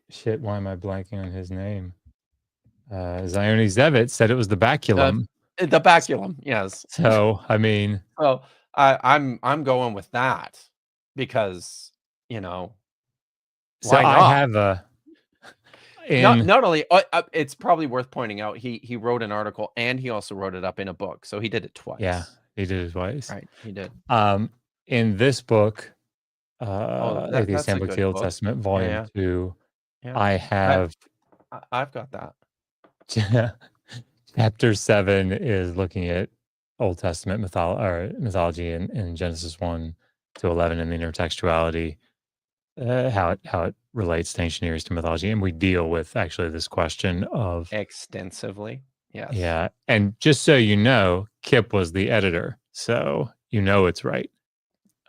shit, why am I blanking on his name? Zione Zevit said it was the baculum. The baculum, yes. So I mean, So I'm going with that, because so why I not? have a Not only it's probably worth pointing out, he wrote an article and he also wrote it up in a book, so he did it twice. Yeah, he did it twice. Right, he did. In this book, that's Atheist a Handbook to good the Old book. Testament, Volume 2, Yeah. I have I've got that. Chapter 7 is looking at Old Testament mythology in Genesis 1 to 11 and the intertextuality, how it relates to ancient Near Eastern mythology, and we deal with actually this question of Extensively. Yes. Yeah, and just so you know, Kipp was the editor, so you know it's right.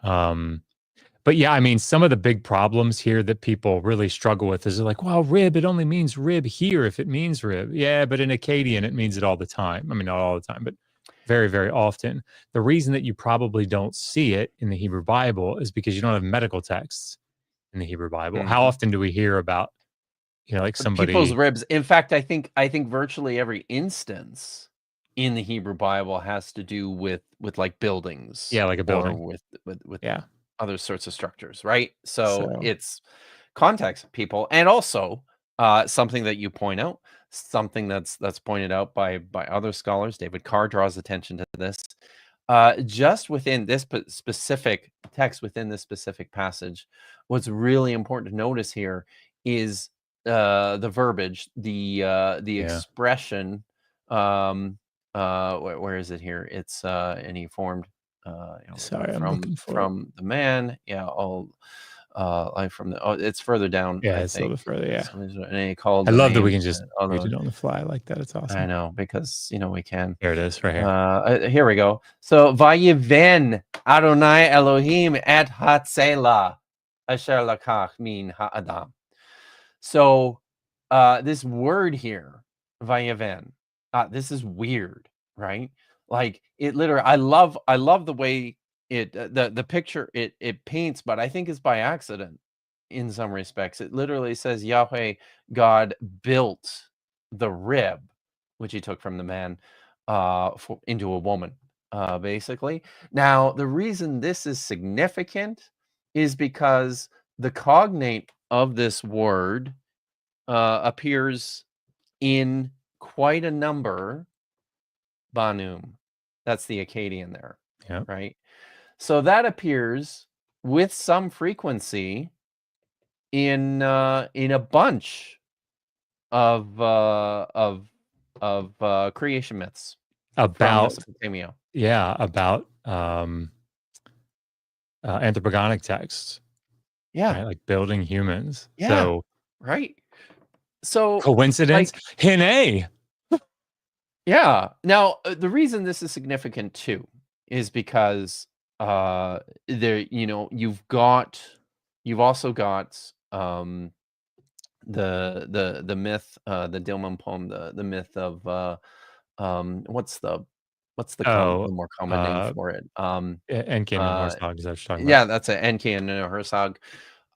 But yeah, I mean, some of the big problems here that people really struggle with is like, well, rib, it only means rib here if it means rib. Yeah, but in Akkadian, it means it all the time. I mean, not all the time, but very, very often. The reason that you probably don't see it in the Hebrew Bible is because you don't have medical texts in the Hebrew Bible. How often do we hear about, like somebody... people's ribs? In fact, I think virtually every instance in the Hebrew Bible has to do with like buildings. Yeah, like a building. Or with yeah. other sorts of structures, right? So it's context, people, and also something that you point out, something that's pointed out by other scholars. David Carr draws attention to this. Just within this specific text, within this specific passage, what's really important to notice here is the verbiage, the expression. Where is it here? It's and he formed. Sorry, I'm looking for from the man. Yeah, all like from the. Oh, it's further down. Yeah, I it's think. a little further. Yeah, so, and he called. I love that we can just read it on the fly like that. It's awesome. I know, because we can. Here it is, right here. Here we go. So Vayiven Adonai Elohim et Hatzela Asher Lakach Min Ha'adam. So this word here, Vayiven, this is weird, right? Like it literally, I love the way it the picture it paints, but I think it's by accident in some respects. It literally says Yahweh God built the rib, which he took from the man, into a woman, basically. Now, the reason this is significant is because the cognate of this word appears in quite a number. Banum, that's the Akkadian there, right? So that appears with some frequency in a bunch of creation myths about Mesopotamia. Yeah, about anthropogonic texts. Yeah, right? Like building humans. Yeah, So right. So coincidence? Hine. Yeah. Now, the reason this is significant too is because there, you've also got the myth, the Dilmun poem, the myth of what's the more common name for it? Enki and Horsag, is that what you're talking about? Yeah, that's it. Enki and Horsag.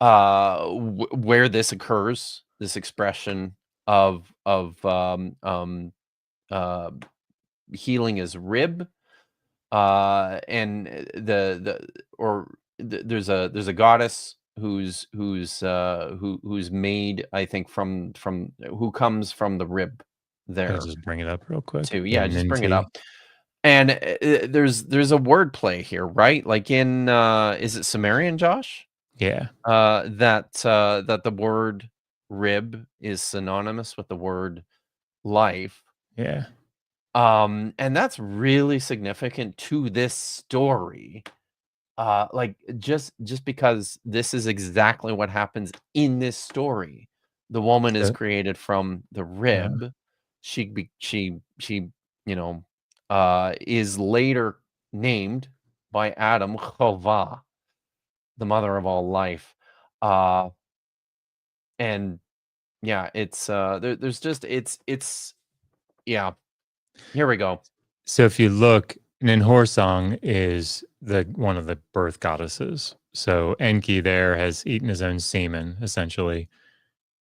where this occurs, this expression of healing is rib, and there's a goddess who's made, I think, from who comes from the rib I'll there just bring it up real quick. too. Yeah, just bring it Ninti. up. And there's a word play here, right? Like in is it Sumerian, Josh? Yeah. That the word rib is synonymous with the word life. Yeah. And that's really significant to this story. Like just because this is exactly what happens in this story. The woman is So- created from the rib. She is later named by Adam Chovah, the mother of all life. And yeah, it's there's just it's yeah. Here we go. So if you look, Ninhursag is one of the birth goddesses. So Enki there has eaten his own semen, essentially.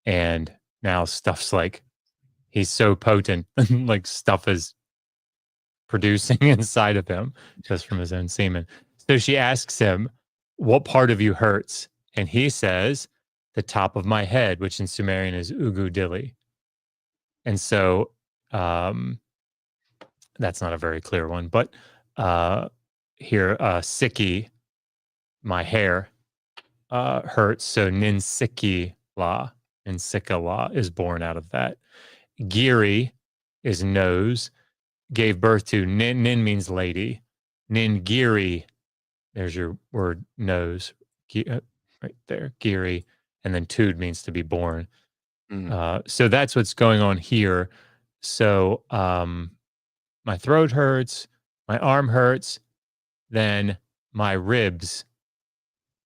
And now stuff's like, he's so potent, like stuff is producing inside of him just from his own semen. So she asks him, what part of you hurts? And he says, the top of my head, which in Sumerian is Ugu Dili. And so that's not a very clear one, but here, Siki, my hair, hurts. So Ninsiki La, Ninsika La is born out of that. Giri is nose, gave birth to Nin. Nin means lady. Ningiri, there's your word nose, right there, Giri. And then Tud means to be born. So that's what's going on here. So my throat hurts, my arm hurts, then my ribs,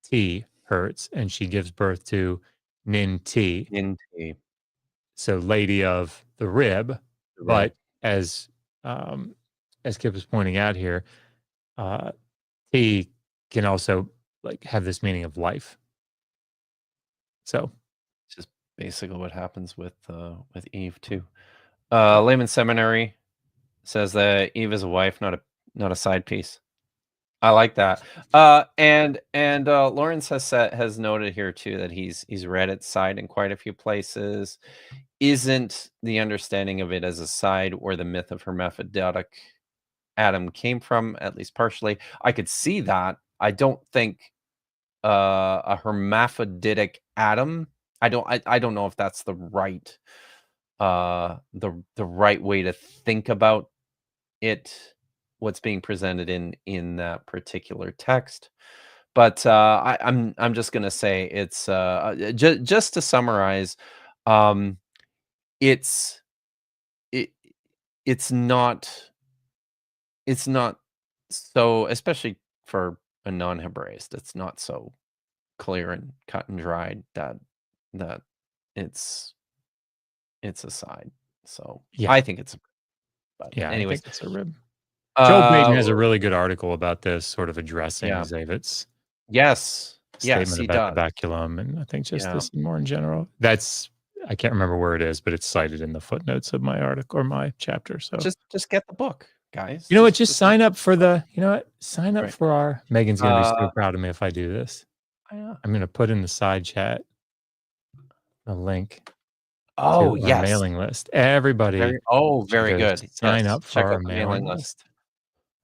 T, hurts, and she gives birth to Ninti. Ninti. So lady of the rib. But as Kipp was pointing out here, T can also like have this meaning of life. So just basically what happens with Eve too. Layman Seminary says that Eve is a wife, not a side piece. I like that. And Lawrence has noted here too that he's read its side in quite a few places. Isn't the understanding of it as a side where the myth of hermaphroditic Adam came from, at least partially? I could see that. I don't think a hermaphroditic Adam. I don't know if that's the right the right way to think about it, what's being presented in that particular text. But I'm just gonna say it's just to summarize, it's not so, especially for a non-Hebraist, it's not so clear and cut and dried that it's a side. So yeah, I think it's but yeah, anyways, I think it's a rib. Joel Baden has a really good article about this, sort of addressing Yeah. Zavit's yes, statement he about does. the baculum, and I think just Yeah. this more in general. I can't remember where it is, but it's cited in the footnotes of my article or my chapter. So Just get the book, guys. you know what? Just sign up for sign up Right. for our. Megan's gonna be so proud of me if I do this. Yeah. I'm gonna put in the side chat a link Oh, to our yes. mailing list. Everybody, very should go good. sign Yes, up for check our out the mailing list.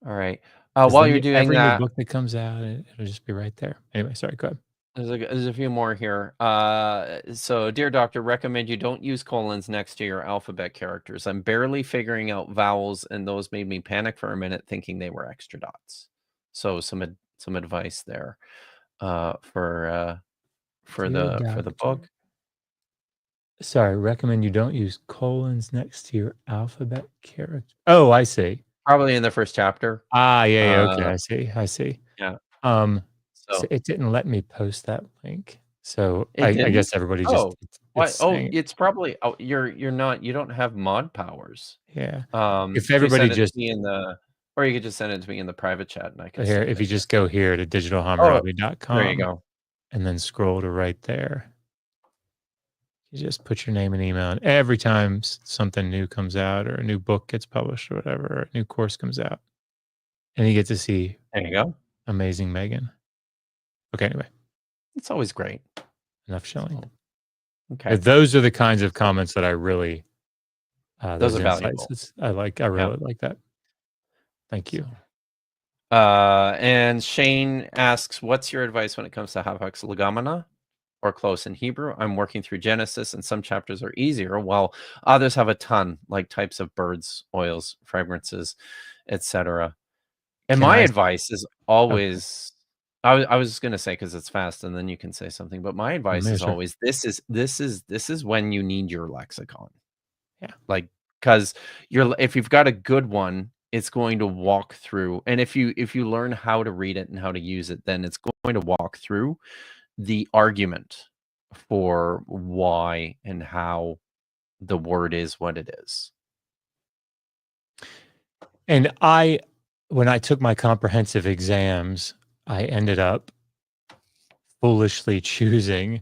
All right. 'Cause While then you're doing every new that, book that comes out, it'll just be right there. Anyway, sorry, go ahead. there's a few more here. So, dear doctor, recommend you don't use colons next to your alphabet characters. I'm barely figuring out vowels, and those made me panic for a minute, thinking they were extra dots. So, some advice there for the book. Sorry, recommend you don't use colons next to your alphabet character. Oh, I see. Probably in the first chapter. Yeah, okay, I see. Yeah. So it didn't let me post that link. So It I didn't? guess everybody just it's probably you don't have mod powers. Yeah. If If everybody send it just to me or you could just send it to me in the private chat and I can here, see if it. you just go here to digitalhammurabi.com. There you go. and then scroll to right there. You just put your name and email, and every time something new comes out or a new book gets published or whatever, or a new course comes out, and you get to see There you go. amazing Megan. Okay, anyway, It's always great. enough shilling. So, okay. Those are the kinds of comments that I really, Those are insights. valuable. I really like that. Thank you. And Shane asks, what's your advice when it comes to hapax legomena or close in Hebrew? I'm working through Genesis, and some chapters are easier, while others have a ton, like types of birds, oils, fragrances, etc. And my advice is always, I was going to say, because it's fast, and then you can say something. But my advice is always, this is when you need your lexicon. Yeah, like, because if you've got a good one, it's going to walk through, and if you learn how to read it and how to use it, then it's going to walk through the argument for why and how the word is what it is. And when I took my comprehensive exams, I ended up foolishly choosing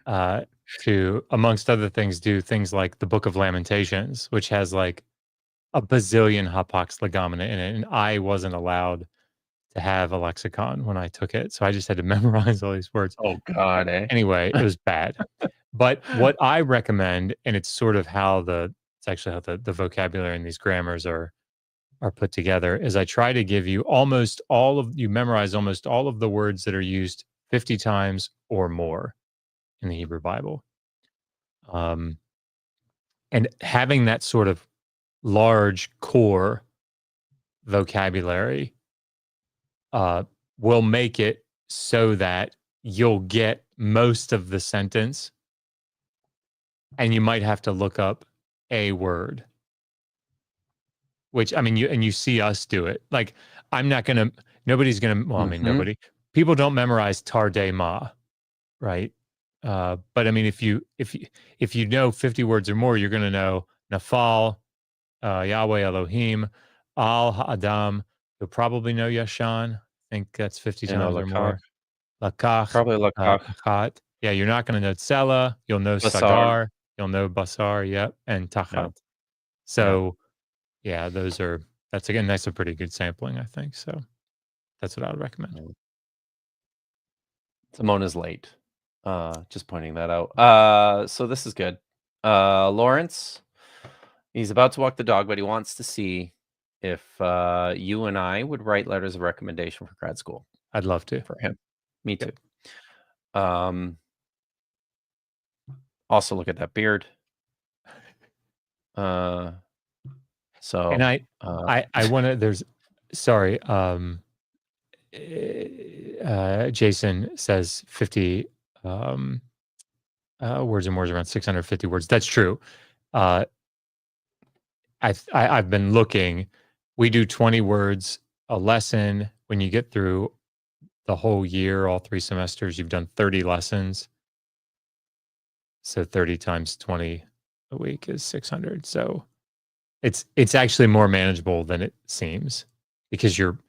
to, amongst other things, do things like the Book of Lamentations, which has like a bazillion hapax legomena in it, and I wasn't allowed to have a lexicon when I took it, so I just had to memorize all these words. Oh God! Anyway, it was bad. But what I recommend, and it's sort of how the vocabulary and these grammars are put together, is I try to give you memorize almost all of the words that are used 50 times or more in the Hebrew Bible. And having that sort of large core vocabulary will make it so that you'll get most of the sentence, and you might have to look up a word. Which, I mean, you see us do it. Like, nobody's gonna. Well, I mean, nobody. People don't memorize Tardei Ma, right? But I mean, if you know 50 words or more, you're gonna know Nafal, Yahweh Elohim, Al Ha'adam. You'll probably know Yashan. I think that's 50 times or more. Lakach. Probably Lakach. Achat. Yeah, you're not going to know Tzela. You'll know Basar. Sagar. You'll know Basar. Yep. And Tachat. Yeah. So, yeah, that's a pretty good sampling, I think. So that's what I would recommend. Simona's late. Just pointing that out. So this is good. Lawrence, he's about to walk the dog, but he wants to see if you and I would write letters of recommendation for grad school. I'd love to. For him. Me too. Also look at that beard. So, and I want to, Jason says 50 words or more is around 650 words. That's true. I've been looking. We do 20 words a lesson. When you get through the whole year, all 3 semesters, you've done 30 lessons. So 30 times 20 a week is 600. So it's actually more manageable than it seems, because you're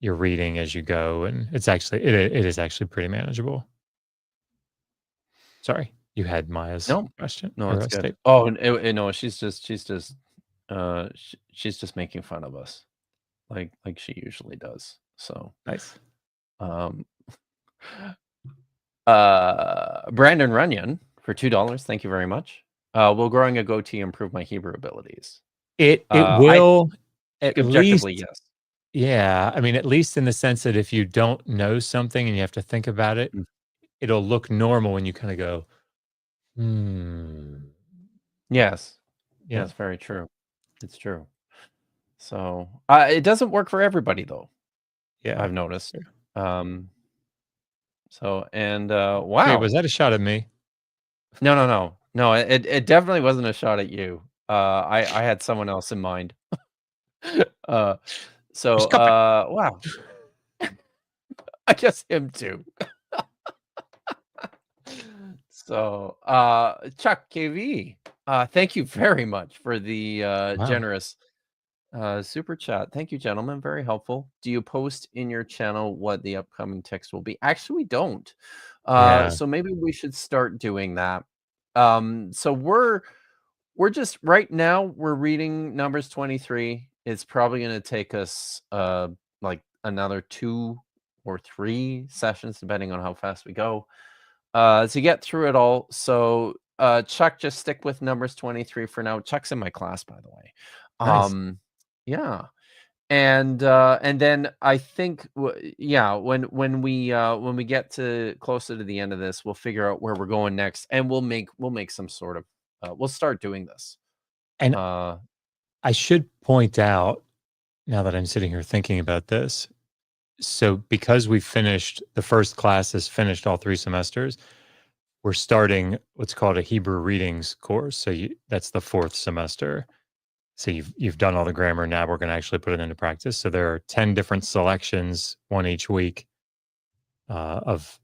reading as you go, and it is actually pretty manageable. Sorry, you had Maya's question. No, it's good. Oh, no, she's just making fun of us, like she usually does. So nice. Brandon Runyon for $2. Thank you very much. Will growing a goatee improve my Hebrew abilities? It will, at objectively, least, yes. Yeah, I mean, at least in the sense that if you don't know something and you have to think about it, it'll look normal when you kind of go, Yes. Yeah. That's very true. It's true. So it doesn't work for everybody, though. Yeah, I've noticed. Sure. So, and wow. Wait, was that a shot at me? No. It definitely wasn't a shot at you. I had someone else in mind. So wow. I guess him too. So Chuck KV, thank you very much for the generous Super chat. Thank you, gentlemen. Very helpful. Do you post in your channel what the upcoming text will be? Actually, we don't. Yeah. So maybe we should start doing that. So we're just right now we're reading Numbers 23. It's probably going to take us like another 2 or 3 sessions, depending on how fast we go, to get through it all. So Chuck, just stick with Numbers 23 for now. Chuck's in my class, by the way. Nice. Yeah. And then I think yeah, when we get to closer to the end of this, we'll figure out where we're going next, and we'll make some sort of we'll start doing this. And Uh I should point out, now that I'm sitting here thinking about this, so because we finished, the first class has finished all 3 semesters, we're starting what's called a Hebrew readings course. So that's the 4th semester. So you've done all the grammar. Now we're going to actually put it into practice. So there are 10 different selections, one each week, of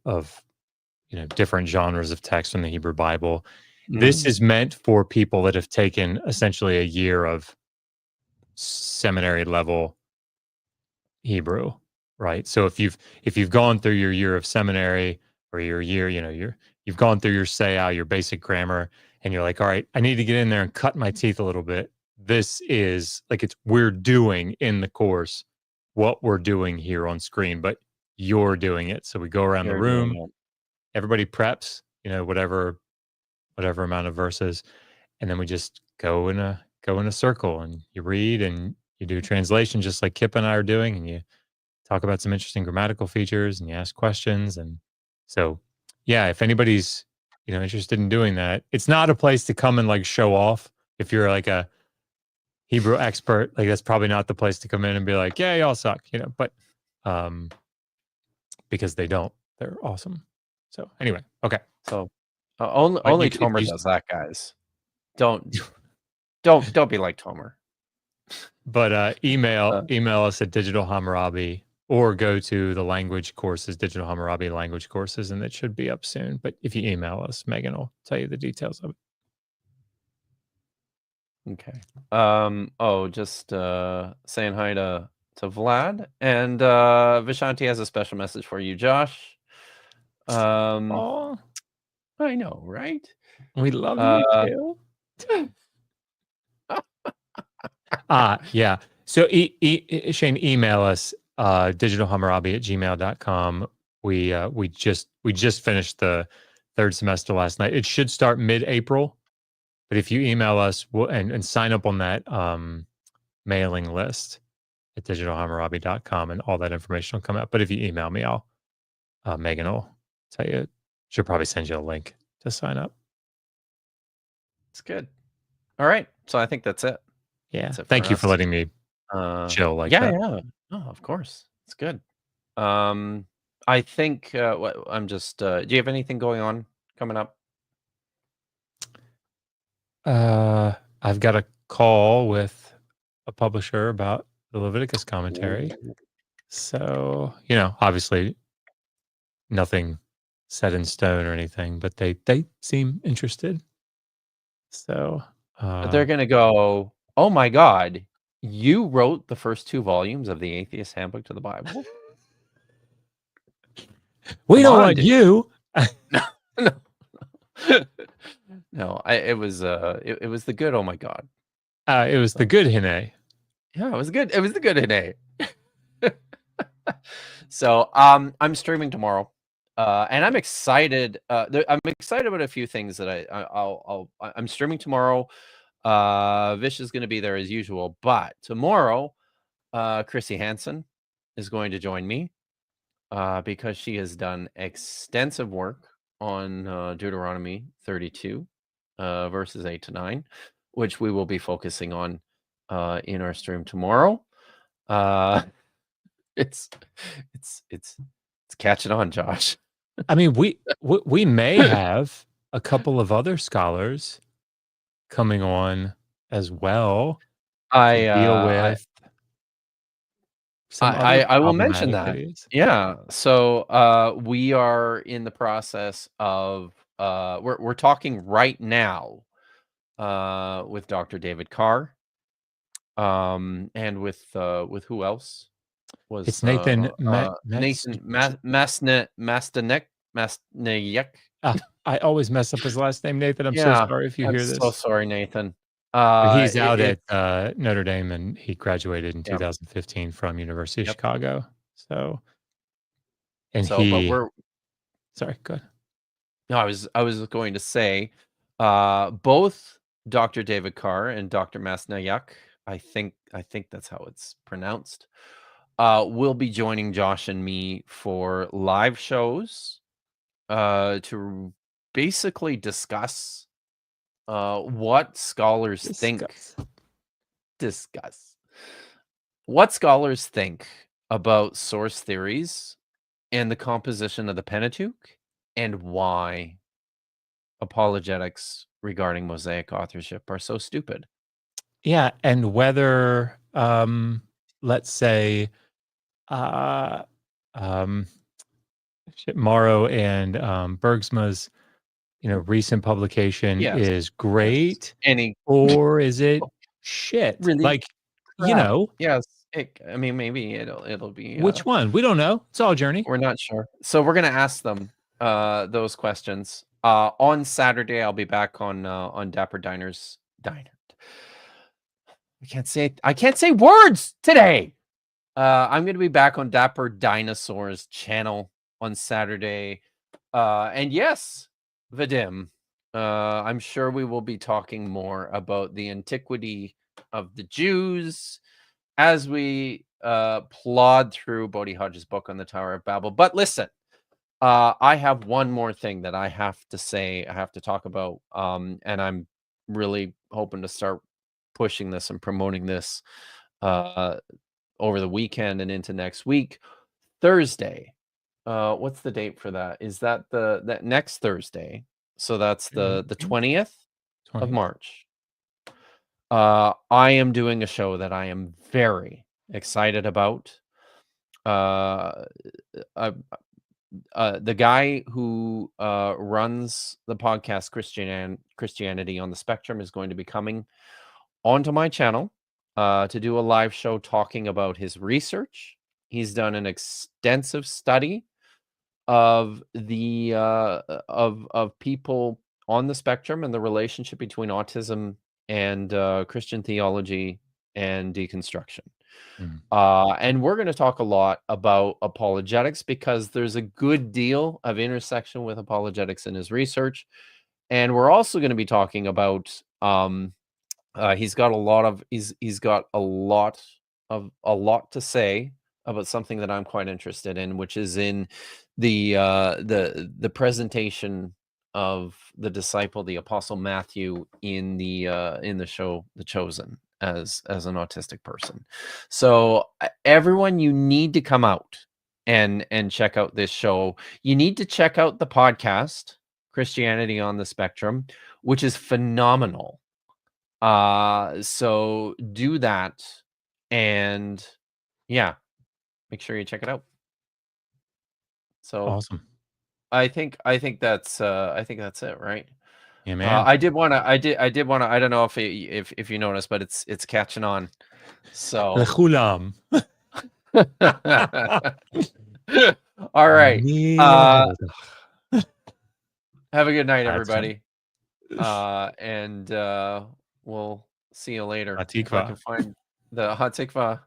different genres of text from the Hebrew Bible. This is meant for people that have taken essentially a year of seminary level Hebrew, right? So if you've gone through your year of seminary, or your year, you've gone through your SEA, your basic grammar, and you're like, all right, I need to get in there and cut my teeth a little bit. This is like, we're doing in the course what we're doing here on screen, but you're doing it. So we go around the You're doing room, everybody preps, whatever amount of verses, and then we just go in a circle, and you read and you do translation, just like Kipp and I are doing, and you talk about some interesting grammatical features, and you ask questions. And so, yeah, if anybody's interested in doing that, it's not a place to come and like show off. If you're like a Hebrew expert, like, that's probably not the place to come in and be like, yeah, y'all suck, but because they're awesome. So anyway, okay. So only Tomer does that, guys. Don't be like Tomer. But email us at Digital Hammurabi, or go to the language courses, Digital Hammurabi language courses, and it should be up soon. But if you email us, Megan will tell you the details of it. Okay. Just saying hi to Vlad, and Vishanti has a special message for you, Josh. Oh, I know, right? we love you too. Yeah. So Shane, email us, digitalhammurabi@gmail.com. We just finished the 3rd semester last night. It should start mid-April, but if you email us, and sign up on that mailing list at digitalhammurabi.com, and all that information will come out. But if you email me, Megan will tell you. She'll probably send you a link to sign up. It's good. All right. So I think that's it. Yeah. That's it Thank you for us. letting me chill like yeah, that. Yeah. Oh, of course. It's good. I think I'm just do you have anything going on coming up? I've got a call with a publisher about the Leviticus commentary. So, obviously nothing set in stone or anything, but they seem interested. So But they're going to go, "Oh my God, you wrote the first 2 volumes of the Atheist Handbook to the Bible?" We don't want you. No. No, it was the good, oh my God. It was the good Hine. Yeah, it was good. It was the good Hine. So, I'm streaming tomorrow. And I'm excited. I'm excited about a few things that I'm streaming tomorrow. Vish is going to be there as usual, but tomorrow, Chrissy Hansen is going to join me, because she has done extensive work on Deuteronomy 32, verses 8 to 9, which we will be focusing on in our stream tomorrow. It's catching on, Josh. I mean, we may have a couple of other scholars coming on as well to deal with some other I will mention problematic that. ideas. Yeah. So we are in the process of we're talking right now with Dr. David Carr and with who else was It's Nathan Nathan Masnayak. I always mess up his last name, Nathan. I'm so Yeah, sorry if you I'm hear so this. sorry, Nathan. But he's It, out it at Notre Dame, and he graduated in Yep. 2015 from University of Yep. Chicago. So, and so, but he, we're sorry, go ahead. no, I was going to say, both Dr. David Carr and Dr. Masnayak, I think that's how it's pronounced, will be joining Josh and me for live shows, to basically discuss what scholars discuss what scholars think about source theories and the composition of the Pentateuch, and why apologetics regarding Mosaic authorship are so stupid. Yeah, and whether, let's say, Morrow and Bergsma's, recent publication Yes. is great, Any or is it shit? really Like, crap. Yes. I mean, maybe it'll be which one? We don't know. It's all a journey. we're not sure. So we're gonna ask them those questions. On Saturday, I'll be back on Dapper Diner's Diner. I can't say words today. I'm gonna be back on Dapper Dinosaur's channel on Saturday. And yes, Vadim, I'm sure we will be talking more about the antiquity of the Jews as we plod through Bodhi Hodge's book on the Tower of Babel. But listen, I have one more thing that I have to say, I have to talk about, and I'm really hoping to start pushing this and promoting this over the weekend and into next week. Thursday. What's the date for that? Is that that next Thursday? So that's the 20th of March. I am doing a show that I am very excited about. The guy who runs the podcast Christianity on the Spectrum is going to be coming onto my channel to do a live show talking about his research. He's done an extensive study of the of people on the spectrum and the relationship between autism and Christian theology and deconstruction. And we're going to talk a lot about apologetics because there's a good deal of intersection with apologetics in his research. And we're also going to be talking about he's got a lot to say about something that I'm quite interested in, which is in the presentation of the disciple, the Apostle Matthew, in the show The Chosen as an autistic person. So everyone, you need to come out and check out this show. You need to check out the podcast Christianity on the Spectrum, which is phenomenal. So do that, and yeah, make sure you check it out. So Awesome. I think that's it, right? Yeah, man. I did want to. I don't know if you noticed, but it's catching on. So Lechulam. all right. Have a good night, everybody. And we'll see you later. If I can find the Hatikva.